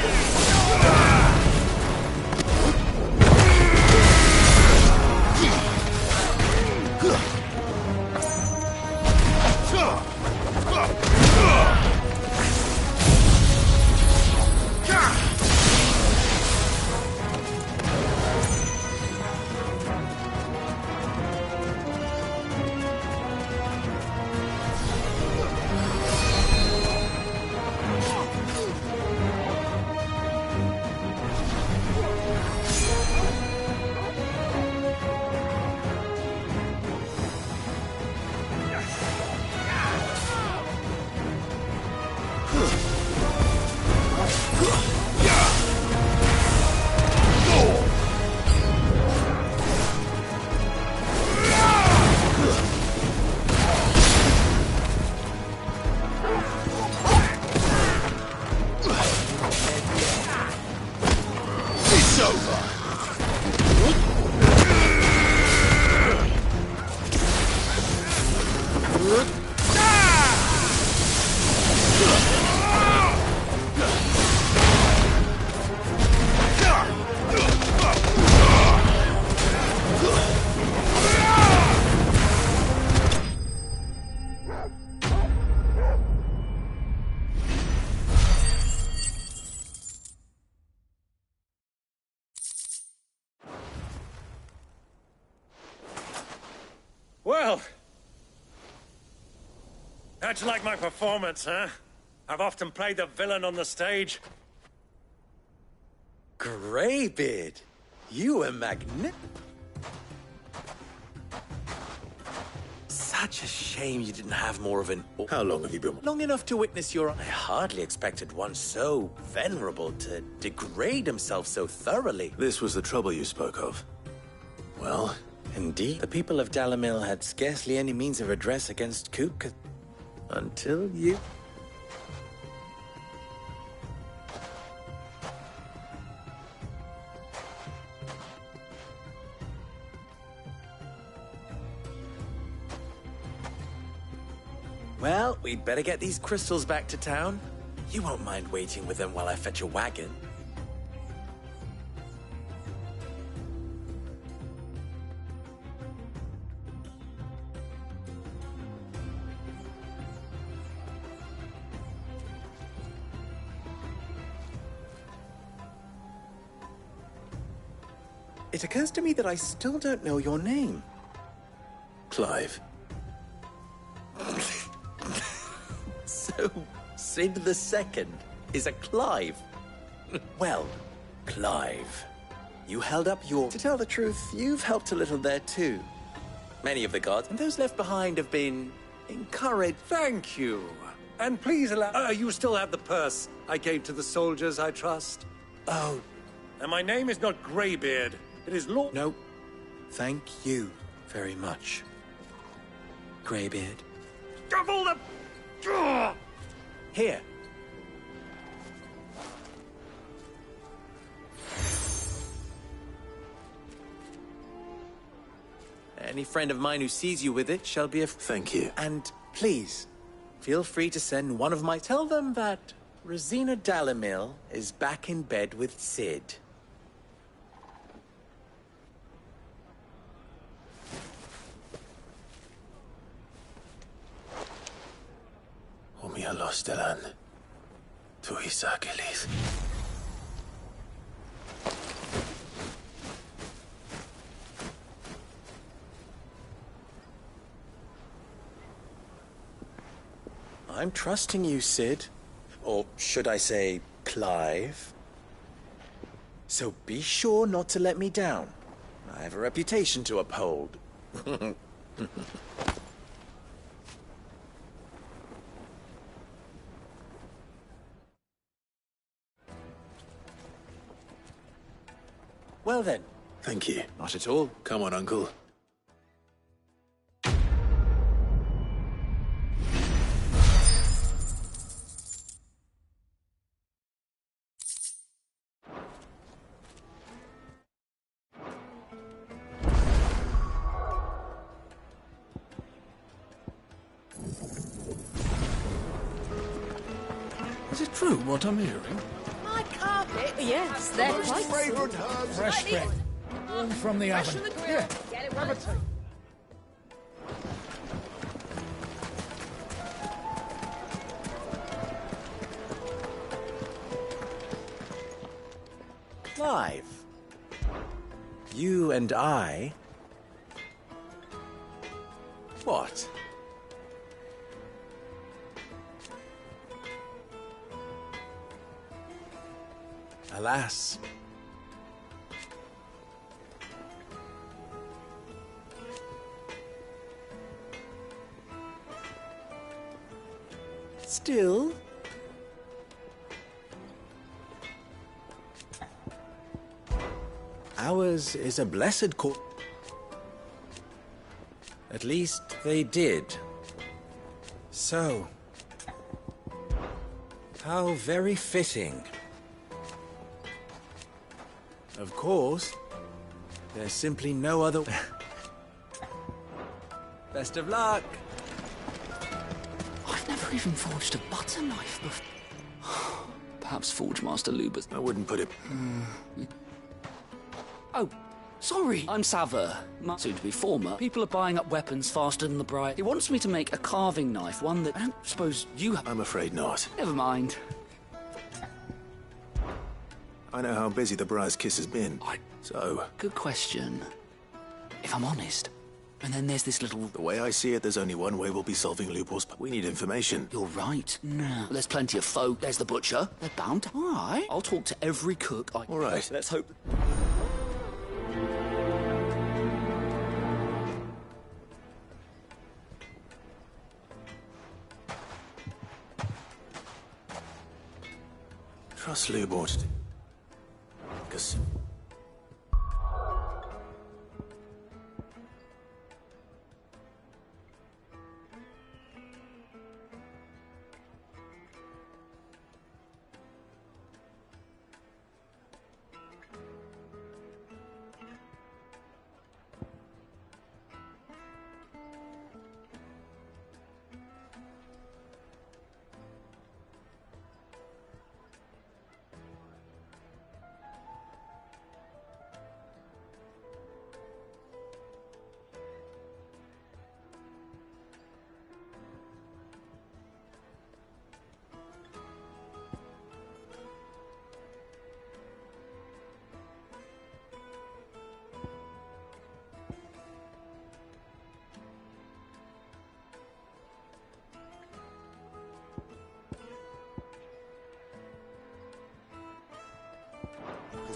Well, how'd you like my performance, huh? I've often played the villain on the stage. Greybeard, you were magnificent. Such a shame you didn't have more of an... How long have you been? Long enough to witness your... I hardly expected one so venerable to degrade himself so thoroughly. This was the trouble you spoke of. Well? Indeed. The people of Dalamil had scarcely any means of redress against Kook until you... Well, we'd better get these crystals back to town. You won't mind waiting with them while I fetch a wagon. It occurs to me that I still don't know your name. Clive. So, Sid the Second is a Clive. Well, Clive, you held up your... To tell the truth, you've helped a little there too. Many of the gods and those left behind have been encouraged. Thank you. And please allow... you still have the purse I gave to the soldiers, I trust. Oh. And my name is not Greybeard. It is Lord... No. Thank you very much, Greybeard. Of all the... Here. Any friend of mine who sees you with it shall be a... Thank you. And please, feel free to send one of my... Tell them that Rosina Dalamil is back in bed with Sid. Omia los delan. Tu isakelis. I'm trusting you, Sid. Or should I say, Clive. So be sure not to let me down. I have a reputation to uphold. Well then. Thank you. Not at all. Come on, Uncle. Is it true what I'm hearing? My carpet? Yes, they're quite fragrant herbs. Fresh bread. Warm from the oven. Yeah, get it right. Clive. You and I... What? Alas. Still... Ours is a blessed court. At least they did. So... How very fitting. Of course, there's simply no other... Best of luck! I've never even forged a butter knife before. Perhaps Forge Master Lubers. I wouldn't put it... Oh, sorry. I'm Saver, soon to be former. People are buying up weapons faster than the bride. He wants me to make a carving knife, one that I don't suppose you have. I'm afraid not. Never mind. I know how busy the Briar's Kiss has been. So... Good question. If I'm honest. And then there's this little... The way I see it, there's only one way we'll be solving Lupul's... We need information. You're right. No. There's plenty of folk. There's the butcher. They're bound to... All right. I'll talk to every cook I... All right. Let's hope... Trust Lubort. Because...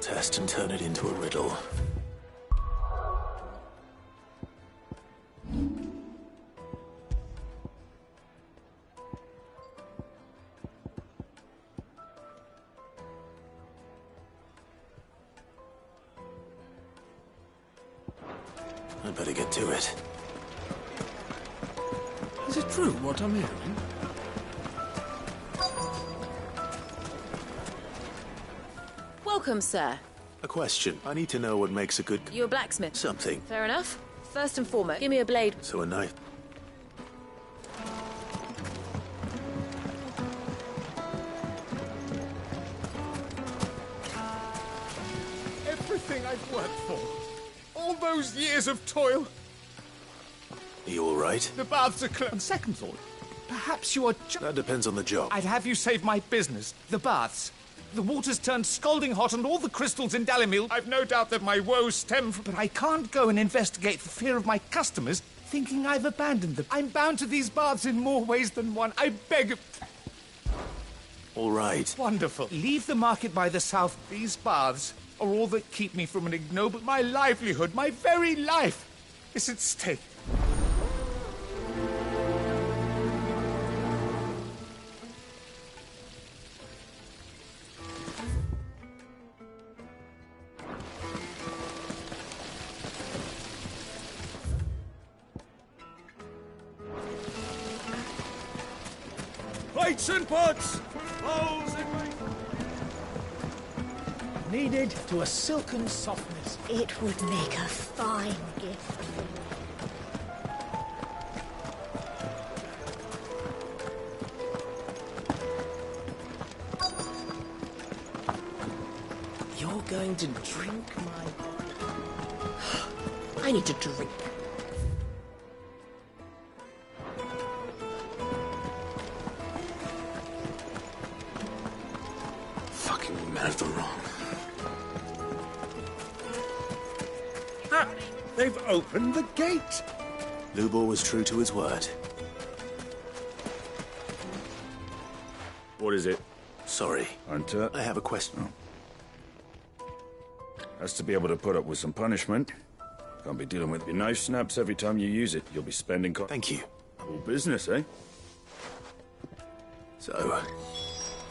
test and turn it into a riddle. I'd better get to it. Is it true what I'm hearing? Welcome, sir. A question. I need to know what makes a good... You're a blacksmith. Something. Fair enough. First and foremost, give me a blade. So a knife. Everything I've worked for. All those years of toil. Are you all right? The baths are closed. On second thought, perhaps you are That depends on the job. I'd have you save my business. The baths. The water's turned scalding hot and all the crystals in Dalimil. I've no doubt that my woes stem from... But I can't go and investigate for fear of my customers thinking I've abandoned them. I'm bound to these baths in more ways than one. I beg... All right. Wonderful. Leave the market by the south. These baths are all that keep me from an ignoble... My livelihood, my very life, is at stake. Plates and pots! Bowls and... Kneaded to a silken softness. It would make a fine gift. You're going to drink my... I need to drink. Fucking men of the wrong. Ah, they've opened the gate! Lubor was true to his word. What is it? Sorry. Hunter? I have a question. Has to be able to put up with some punishment. Can't be dealing with your knife snaps every time you use it. You'll be spending... Thank you. All business, eh? So,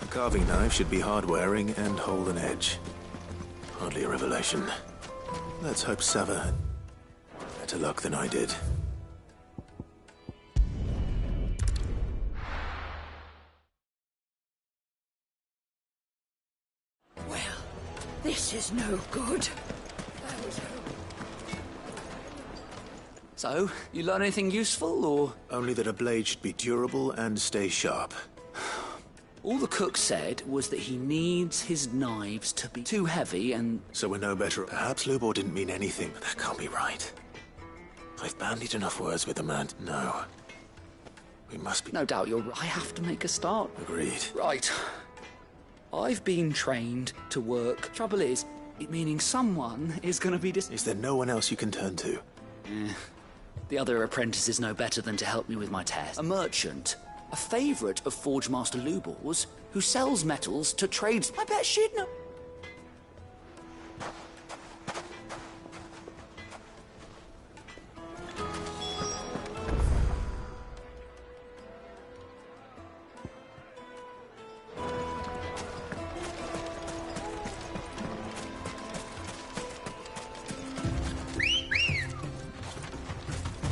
a carving knife should be hard-wearing and hold an edge. Hardly a revelation. Let's hope Sava had better luck than I did. This is no good. So, you learn anything useful, or...? Only that a blade should be durable and stay sharp. All the cook said was that he needs his knives to be too heavy and... So we're no better... Perhaps Lubor didn't mean anything, but that can't be right. I've bandied enough words with the man. No. We must be... No doubt you're right. I have to make a start. Agreed. Right. I've been trained to work. Trouble is, it meaning someone is going to be Is there no one else you can turn to? The other apprentices know better than to help me with my test. A merchant, a favourite of Forge Master Lubor's, who sells metals to trades. I bet she'd know.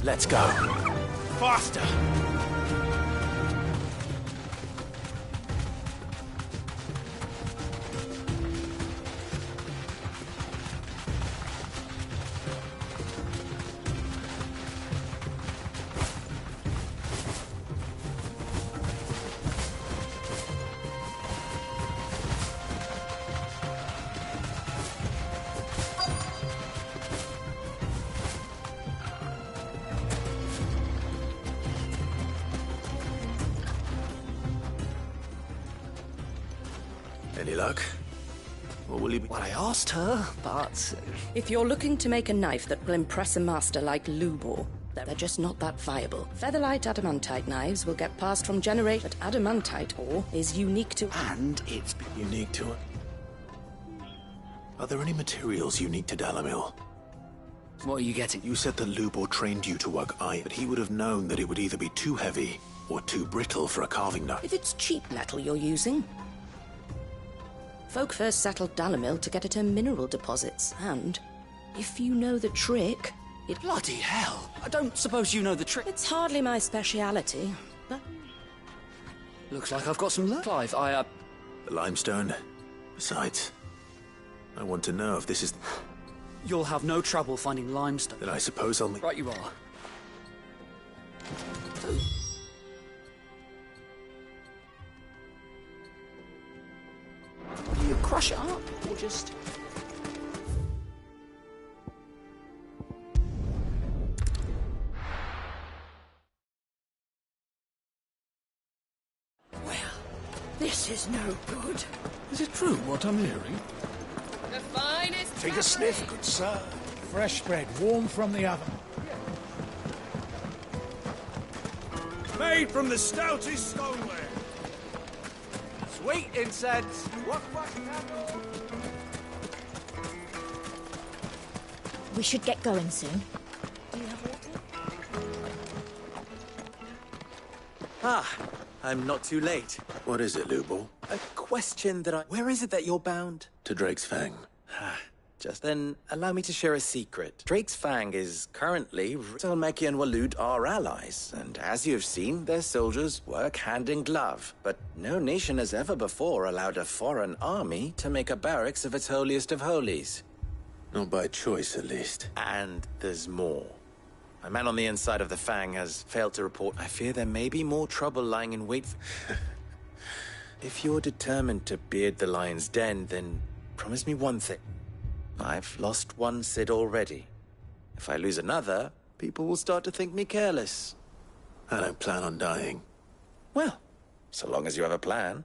Let's go. Faster! Any luck? Or will he be... Well, I asked her, but... If you're looking to make a knife that will impress a master like Lubor, they're just not that viable. Featherlight adamantite knives will get passed from generation, but adamantite ore is unique to... And it's... Unique to it? Are there any materials unique to Dalamil? What are you getting? You said that Lubor trained you to work iron, but he would have known that it would either be too heavy or too brittle for a carving knife. If it's cheap metal you're using. Folk first settled Dalamil to get at her mineral deposits, and if you know the trick, it... Bloody hell! I don't suppose you know the trick. It's hardly my speciality, but... Looks like I've got some luck. Clive, The limestone. Besides, I want to know if this is... You'll have no trouble finding limestone. Then I suppose I'll... Right you are. Will you crush it up, or just... This is no good. Is it true what I'm hearing? The finest. Take a sniff, good sir. Fresh bread, warm from the oven. Made from the stoutest stoneware. Sweet incense. We should get going soon. Ah, I'm not too late. What is it, Lubor? A question that I... Where is it that you're bound? To Drake's Fang. Just then, allow me to share a secret. Drake's Fang is currently... Talmeki and Waloed are allies, and as you have seen, their soldiers work hand in glove. But no nation has ever before allowed a foreign army to make a barracks of its holiest of holies. Not by choice, at least. And there's more. A man on the inside of the Fang has failed to report. I fear there may be more trouble lying in wait for... If you're determined to beard the lion's den, then promise me one thing. I've lost one Cid already. If I lose another, people will start to think me careless. I don't plan on dying. Well, so long as you have a plan.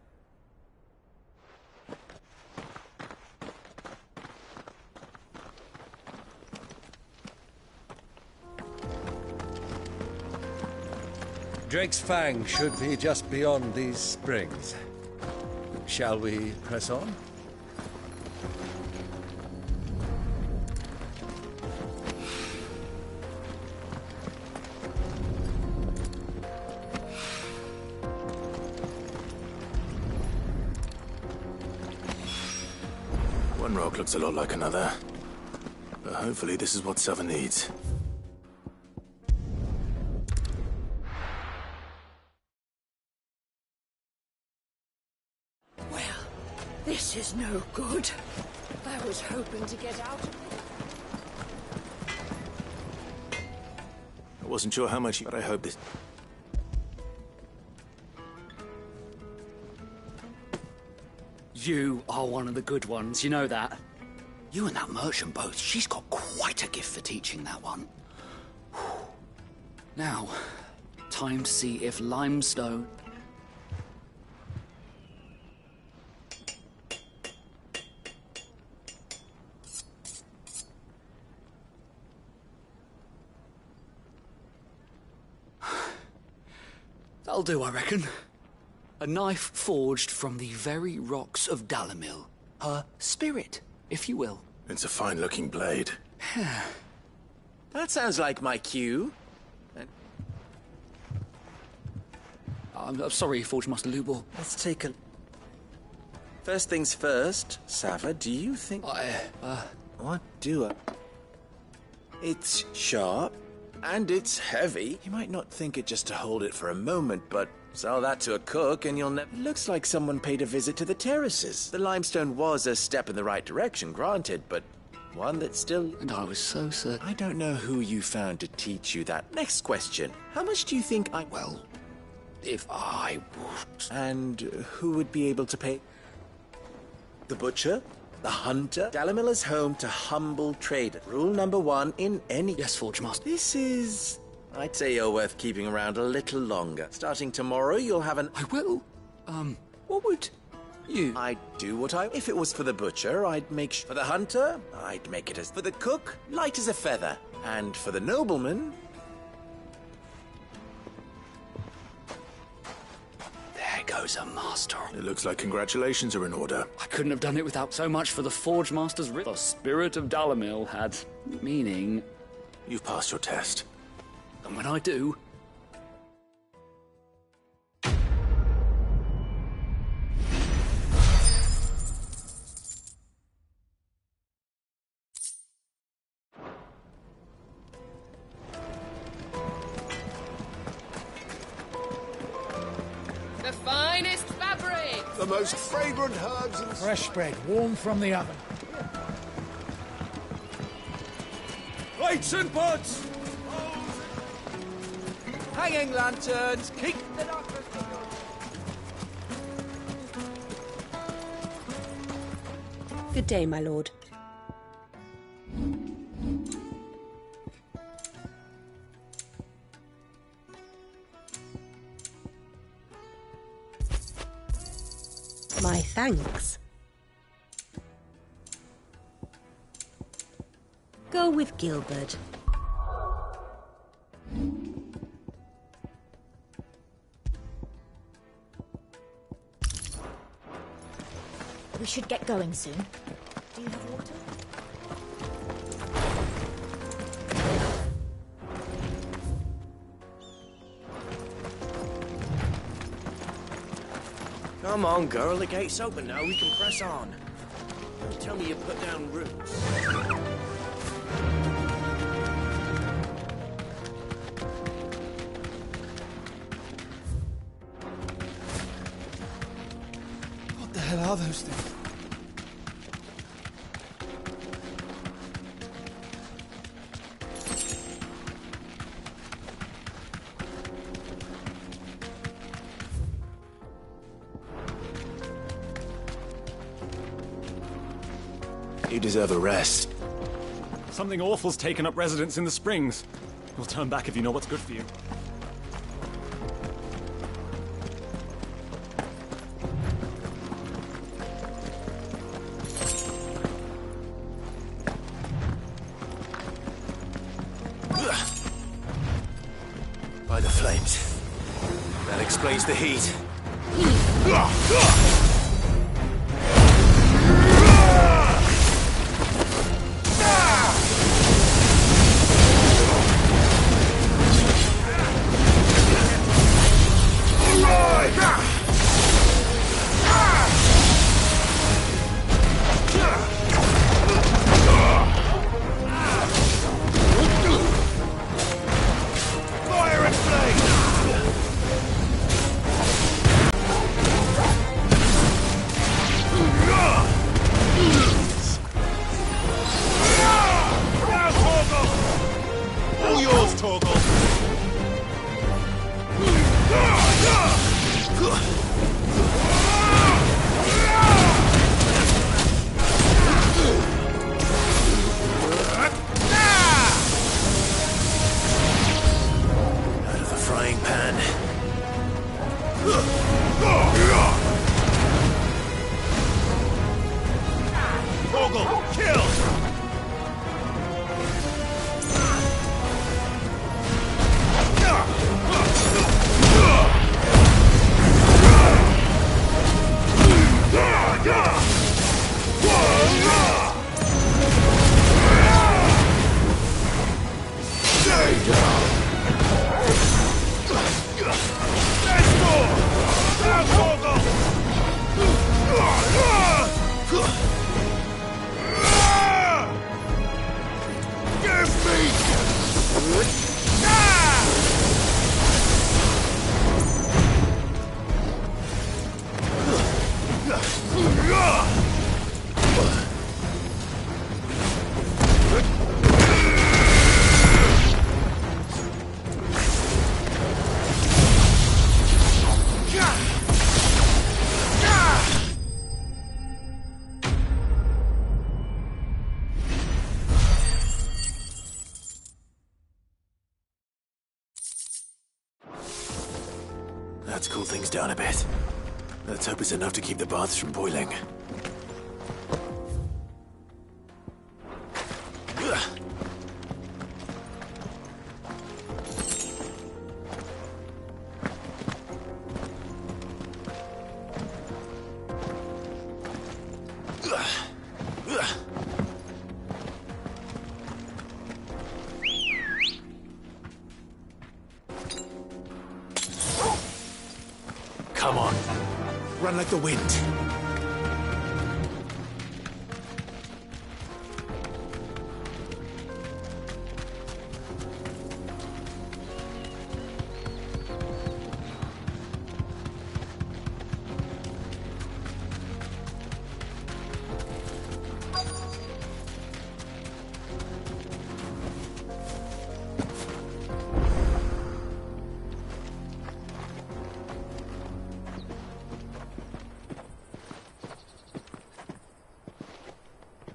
Drake's Fang should be just beyond these springs. Shall we press on? One rock looks a lot like another. But hopefully this is what Southern needs. This is no good. I was hoping to get out. I wasn't sure how much, but I hope this... You are one of the good ones, you know that. You and that merchant both, she's got quite a gift for teaching that one. Now, time to see if limestone... That'll do, I reckon. A knife forged from the very rocks of Dalamil. Her spirit, if you will. It's a fine-looking blade. That sounds like my cue. I'm sorry, Forge Master Lubor. Let's take a... First things first, Sava, do you think... What do I... It's sharp, and it's heavy. You might not think it just to hold it for a moment, but sell that to a cook and you'll never... It looks like someone paid a visit to the terraces. The limestone was a step in the right direction, granted, but one that still... And I was so certain. I don't know who you found to teach you that. Next question. How much do you think I... Well, if I would... And who would be able to pay? The butcher? The hunter? Dalamil is home to humble traders. Rule number one in any... Yes, Forge Master. This is... I'd say you're worth keeping around a little longer. Starting tomorrow, you'll have an... I will. What would you... I'd do what I... If it was for the butcher, I'd make... For the hunter, I'd make it as... For the cook, light as a feather. And for the nobleman... There owes a master. It looks like congratulations are in order. I couldn't have done it without so much for the Forge Master's writ. The spirit of Dalamil had meaning. You've passed your test. And when I do... The finest fabric! The most fragrant herbs and... Fresh bread, warm from the oven. Lights and pots! Hanging lanterns, keep the darkness going. Good day, my lord. My thanks. Go with Gilbert. We should get going soon. Do you have water? Come on, girl. The gate's open now. We can press on. Don't tell me you put down roots. What the hell are those things? You deserve a rest. Something awful's taken up residence in the springs. You'll turn back if you know what's good for you. By the flames. That explains the heat. Fire and flame! Now, Torgal! All yours, Torgal! Out of the frying pan. Torgal, kill! That's cooled things down a bit. Let's hope it's enough to keep the baths from boiling. Come on. Run like the wind.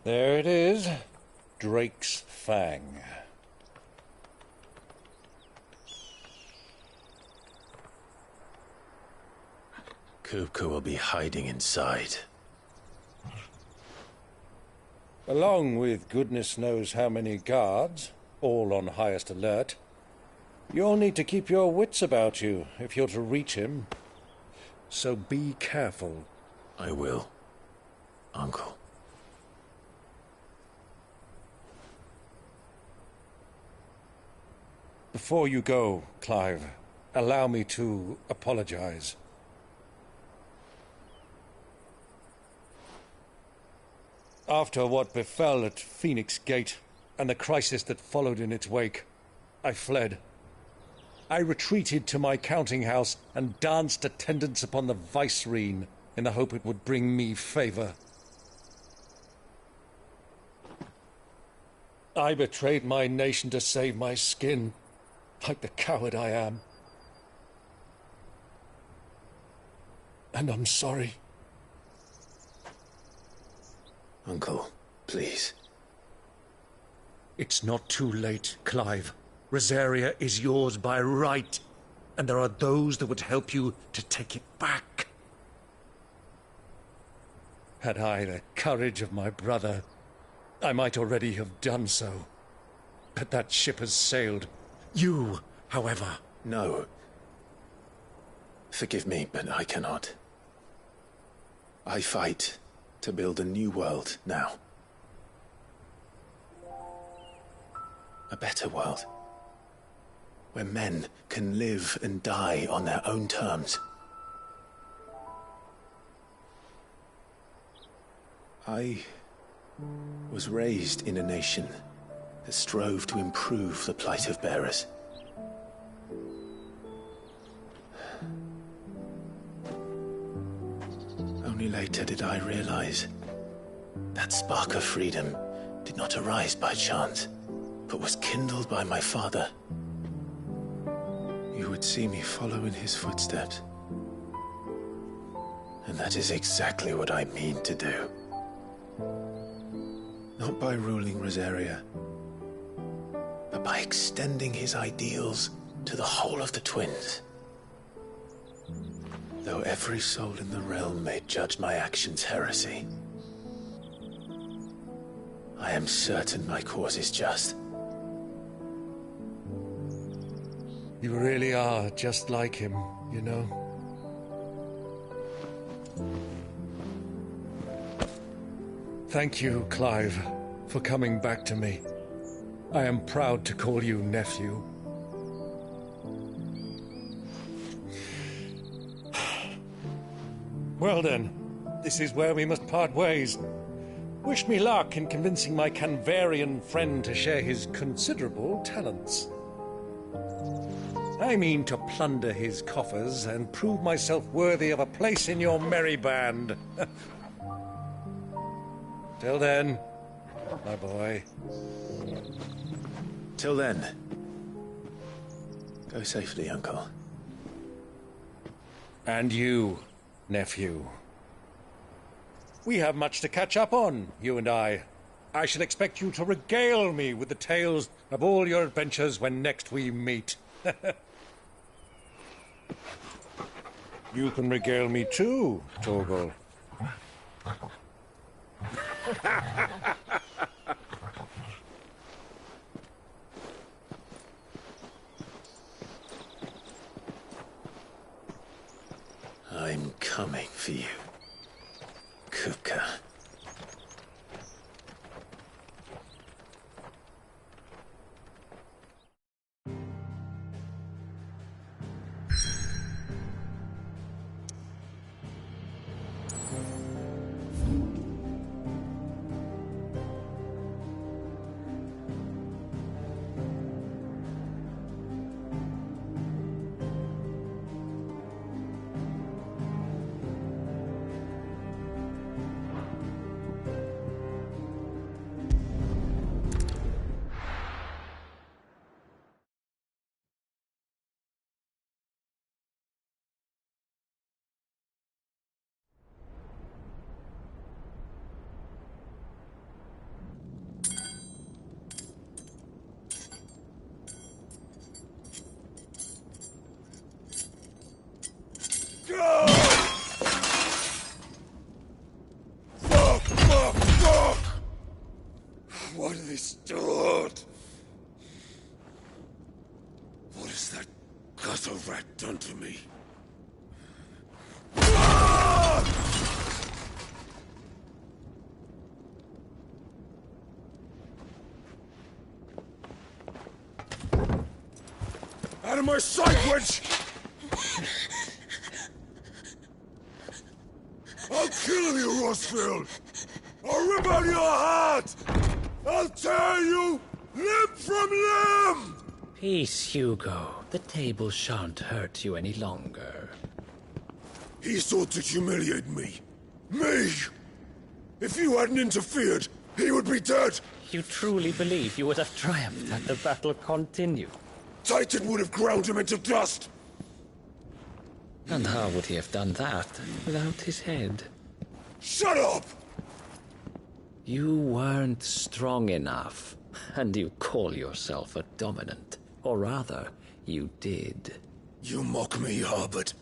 There it is. Drake's Fang. Kupka will be hiding inside. Along with goodness knows how many guards, all on highest alert. You'll need to keep your wits about you if you're to reach him. So be careful. I will, Uncle. Before you go, Clive, allow me to apologize. After what befell at Phoenix Gate and the crisis that followed in its wake, I fled. I retreated to my counting house and danced attendance upon the vicereine in the hope it would bring me favor. I betrayed my nation to save my skin, like the coward I am. And I'm sorry. Uncle, please. It's not too late, Clive. Rosaria is yours by right, and there are those that would help you to take it back. Had I the courage of my brother, I might already have done so. But that ship has sailed. You, however... No. Forgive me, but I cannot. I fight to build a new world now. A better world. Where men can live and die on their own terms. I was raised in a nation that strove to improve the plight of bearers. Only later did I realize that spark of freedom did not arise by chance, but was kindled by my father. You would see me follow in his footsteps. And that is exactly what I mean to do. Not by ruling Rosaria, but by extending his ideals to the whole of the twins. Though every soul in the realm may judge my actions heresy, I am certain my cause is just. You really are just like him, you know? Thank you, Clive, for coming back to me. I am proud to call you nephew. Well then, this is where we must part ways. Wish me luck in convincing my Canvarian friend to share his considerable talents. I mean to plunder his coffers and prove myself worthy of a place in your merry band. Till then, my boy. Till then, go safely, Uncle. And you, nephew. We have much to catch up on, you and I. I shall expect you to regale me with the tales of all your adventures when next we meet. You can regale me too, Torgal. I'm coming for you, Kupka. has that gutter rat done to me? Out of my sight, witch! I'll kill you, Rossfield! I'll rip out your heart! I'll tear you limb from limb! Peace, Hugo. The table shan't hurt you any longer. He sought to humiliate me. Me! If you hadn't interfered, he would be dead! You truly believe you would have triumphed had the battle continued? Titan would have ground him into dust! And how would he have done that without his head? Shut up! You weren't strong enough, and you call yourself a dominant. Or rather, you did. You mock me, Harbert.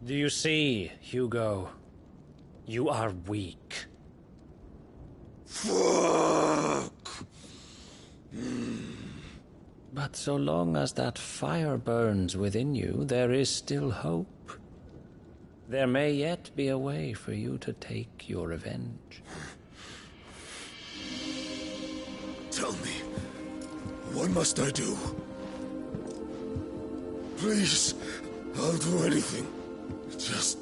Do you see, Hugo? You are weak. Fuck! But so long as that fire burns within you, there is still hope. There may yet be a way for you to take your revenge. Tell me, what must I do? Please, I'll do anything. Just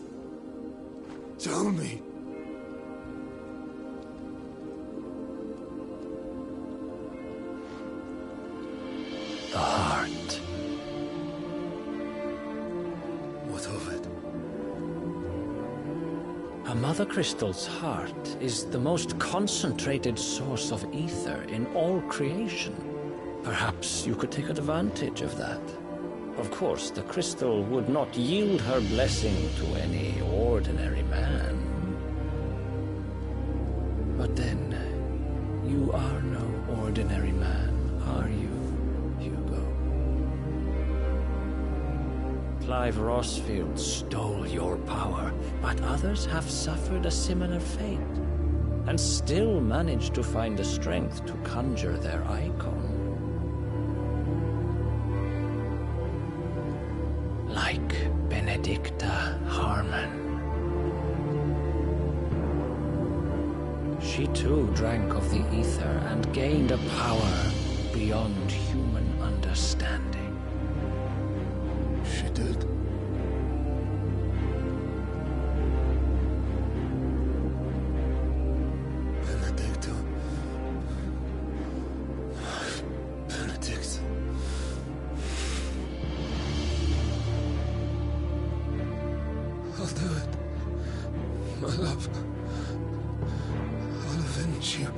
tell me. The heart. What of it? A Mother Crystal's heart is the most concentrated source of ether in all creation. Perhaps you could take advantage of that. Of course, the crystal would not yield her blessing to any ordinary man. But then, you are no ordinary man, are you, Hugo? Clive Rossfield stole your power, but others have suffered a similar fate, and still managed to find the strength to conjure their icon. Like Benedicta Harmon. She too drank of the ether and gained a power beyond human understanding. She did? Benedicta. Benedict. I'll do it. My love. I'll avenge you.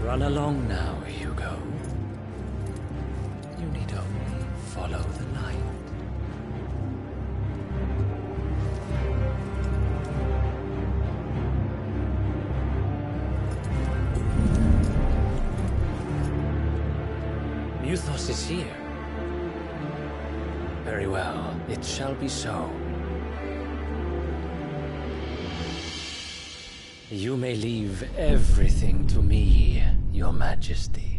Run along now, Hugo. You need only follow the light. Muthos is here. Very well, it shall be so. You may leave everything to me, Your Majesty.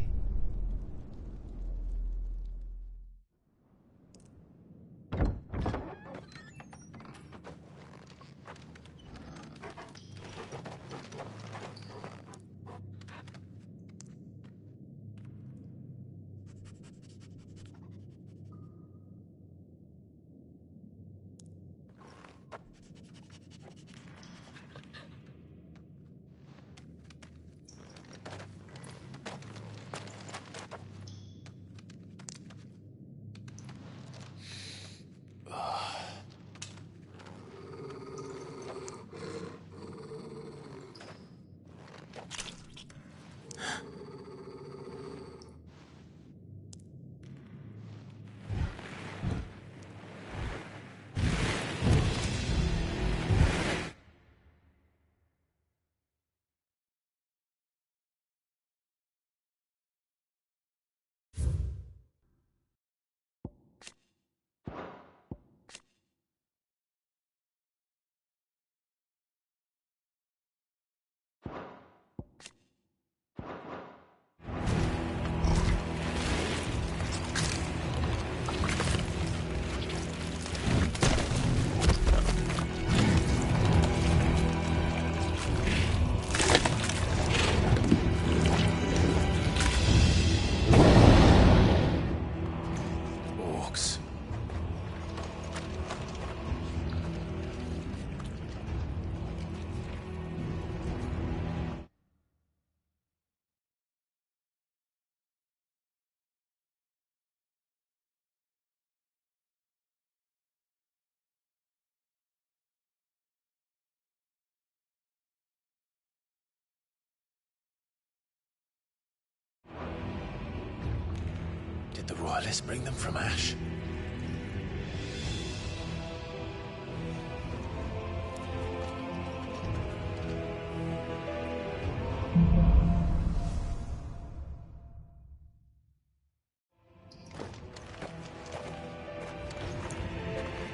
Did the royalists bring them from Ash?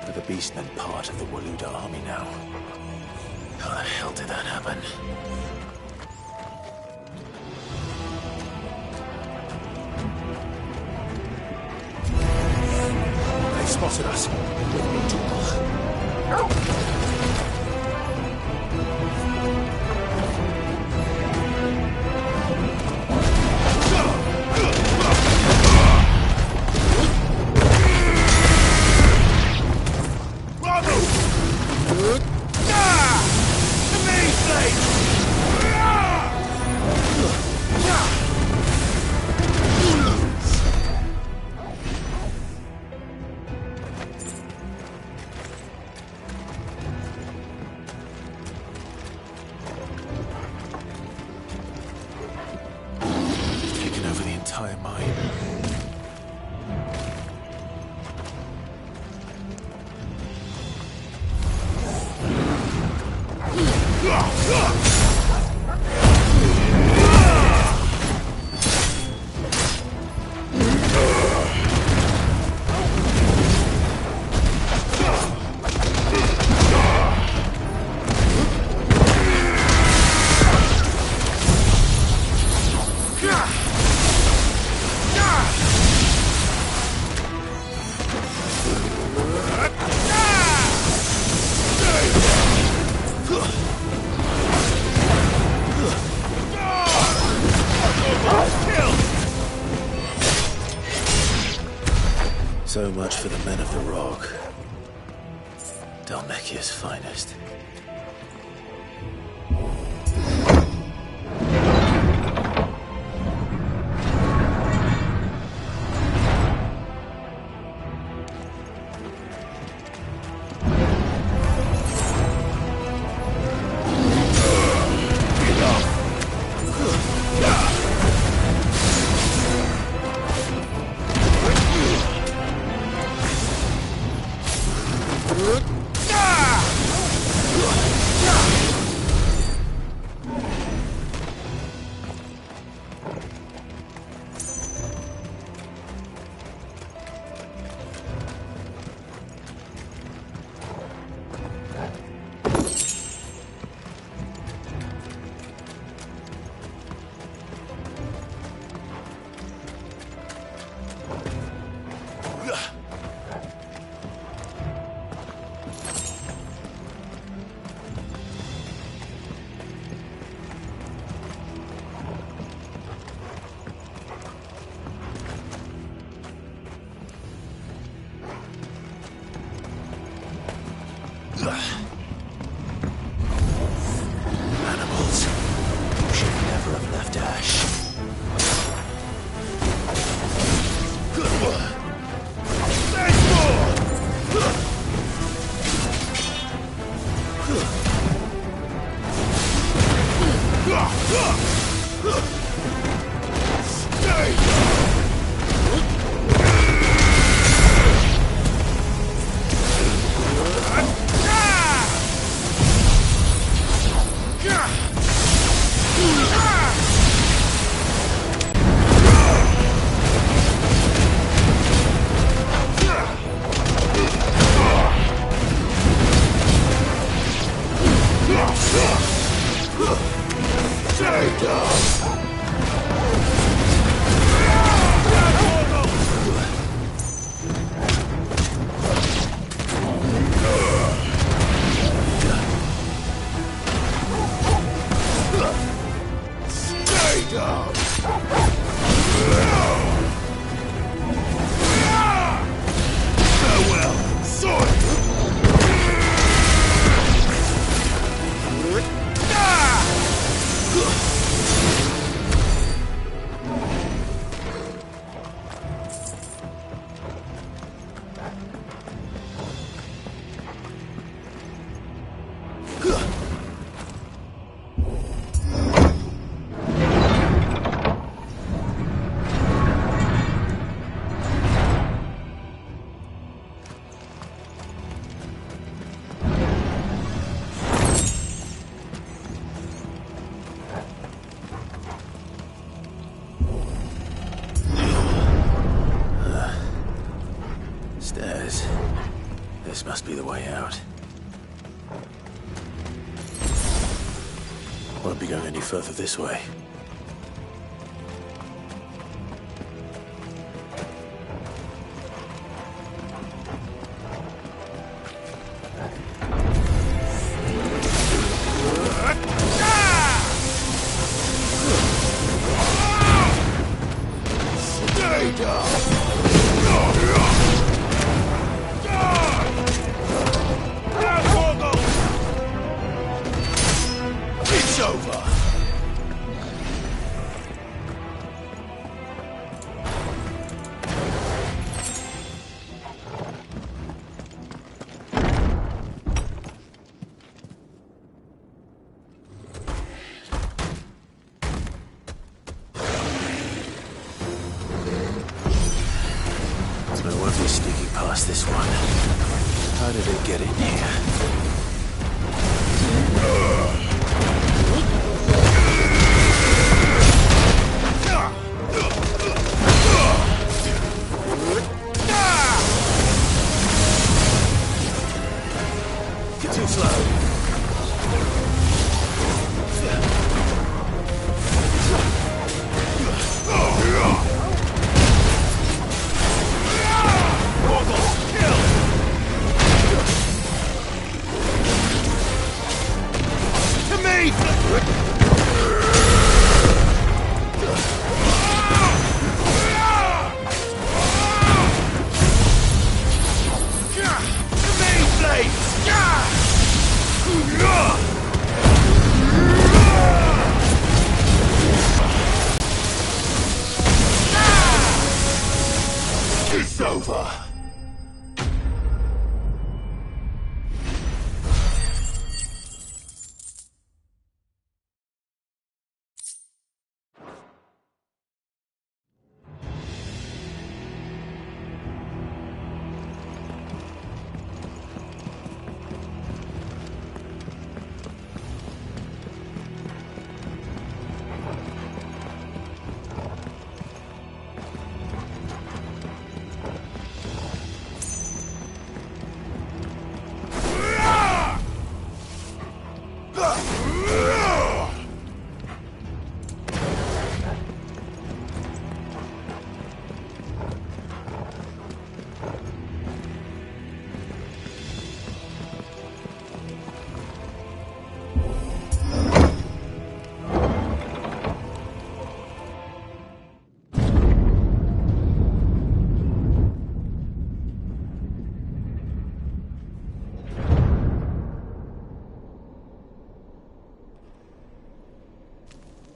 Are the Beastmen part of the Waluda army now? How the hell did that happen? They spotted us. With me, Torgal. Taken over the entire mine. So much for the men of the Rock. Dhalmekia's finest. Animals should never have left Ash. must be the way out. Won't be going any further this way. It's over! So I won't be sneaking past this one. How did it get in here? You're too slow. It's over.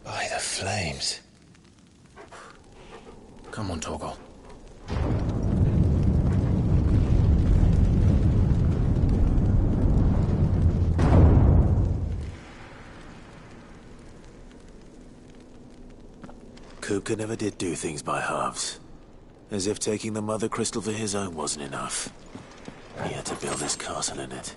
By the flames. Come on, Torgal. Kupka never did do things by halves. As if taking the Mother Crystal for his own wasn't enough. He had to build his castle in it.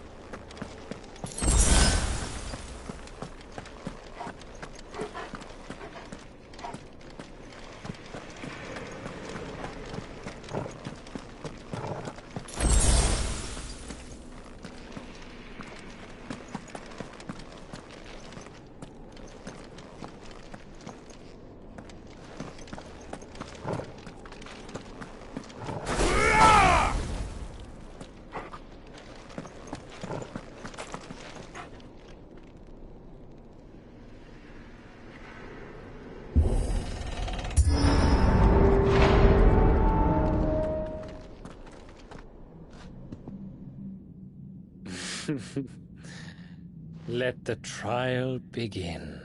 Let the trial begin.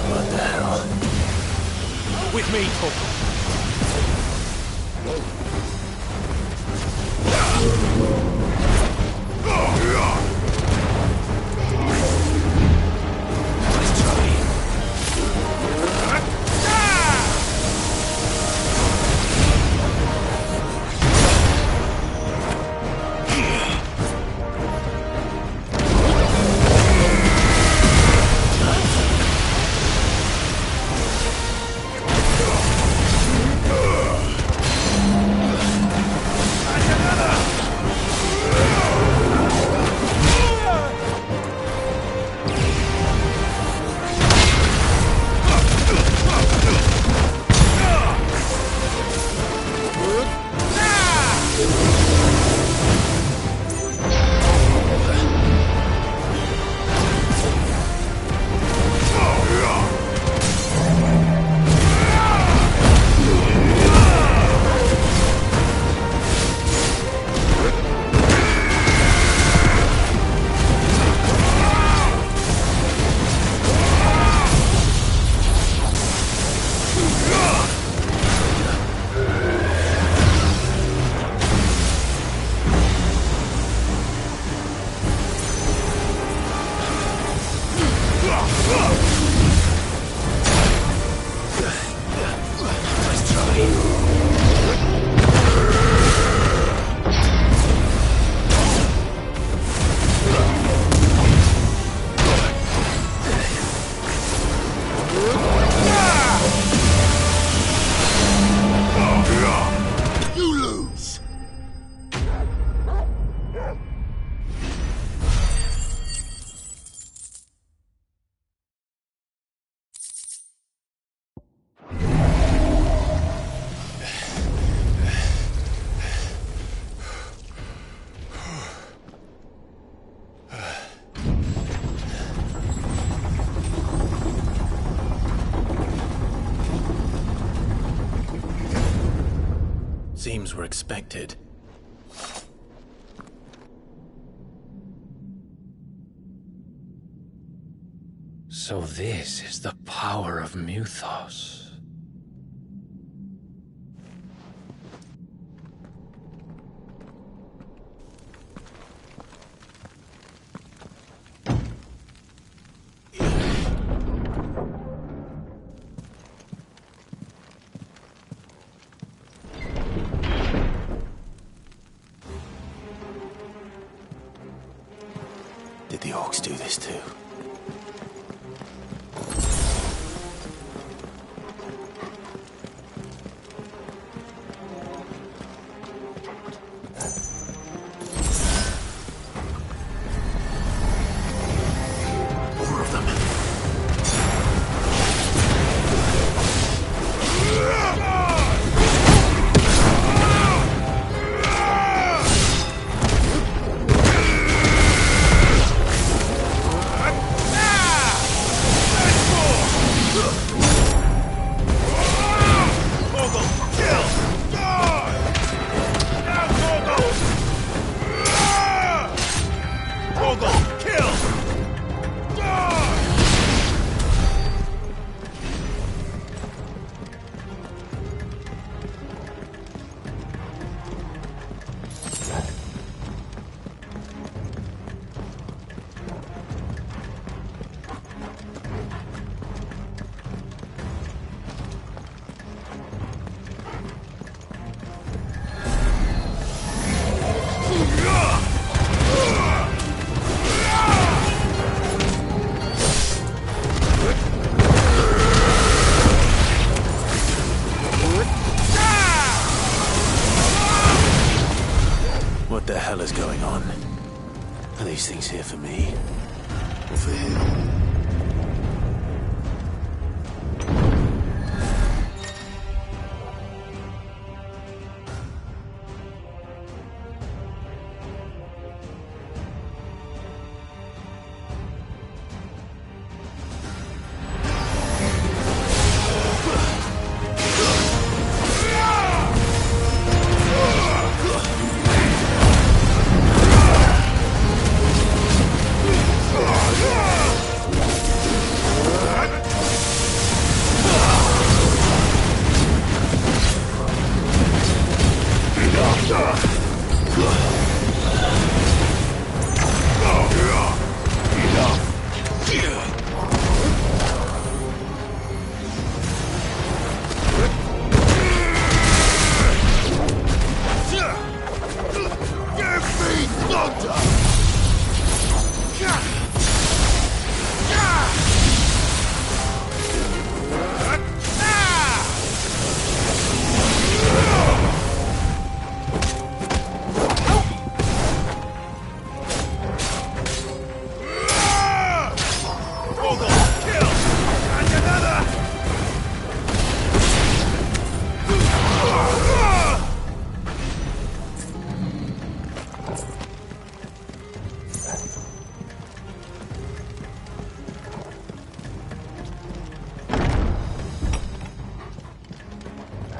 What the hell? With me, Torgal. Seems we're expected. So this is the power of Muthos. Did the orcs do this too? What the hell is going on? Are these things here for me? Or for him?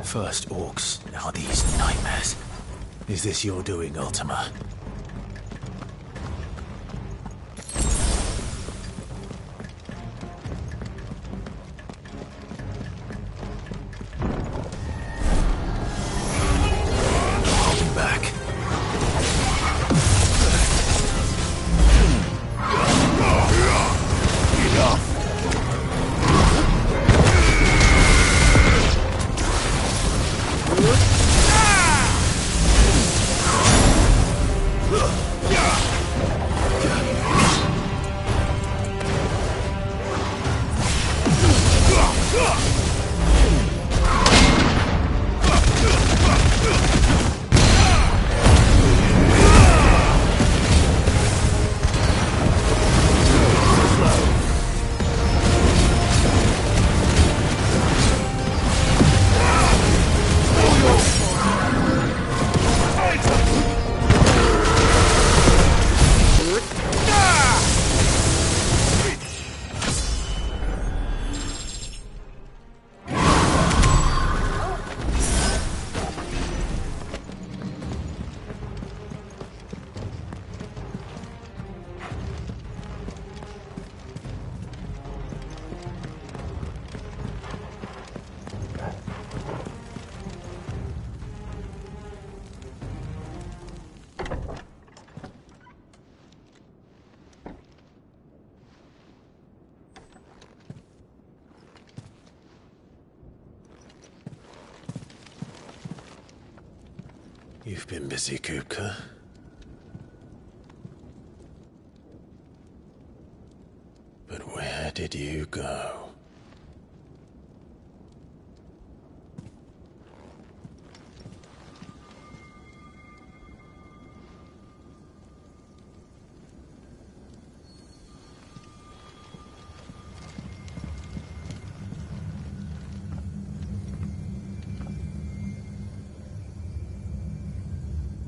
First orcs, now these nightmares. Is this your doing, Ultima? Holding back. You've been busy, Kupka. But where did you go?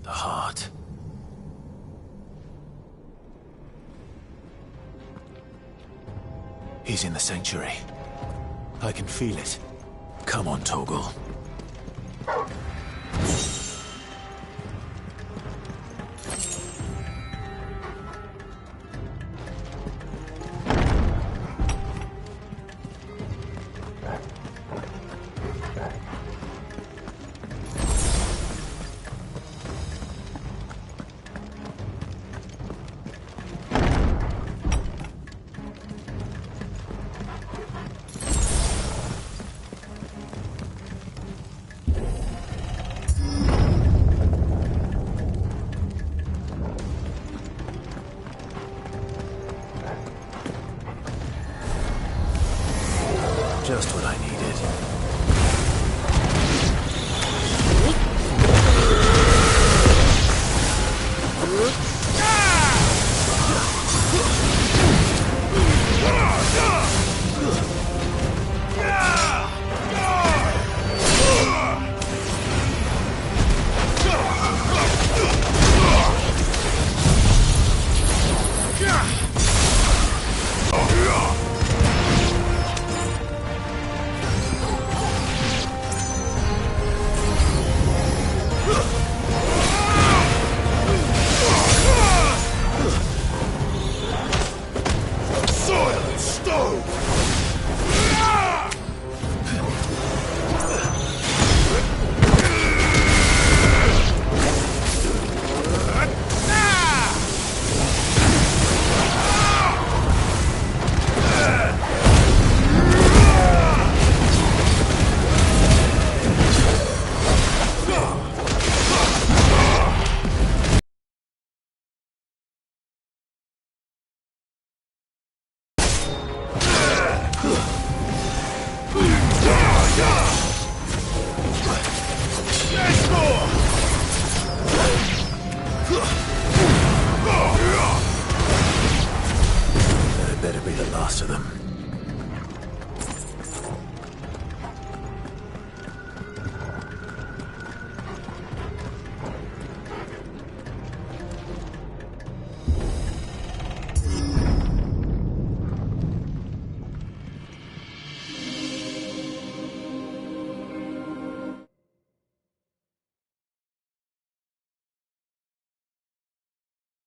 The heart. He's in the sanctuary. I can feel it. Come on, Torgal. Just what I needed. That better be the last of them.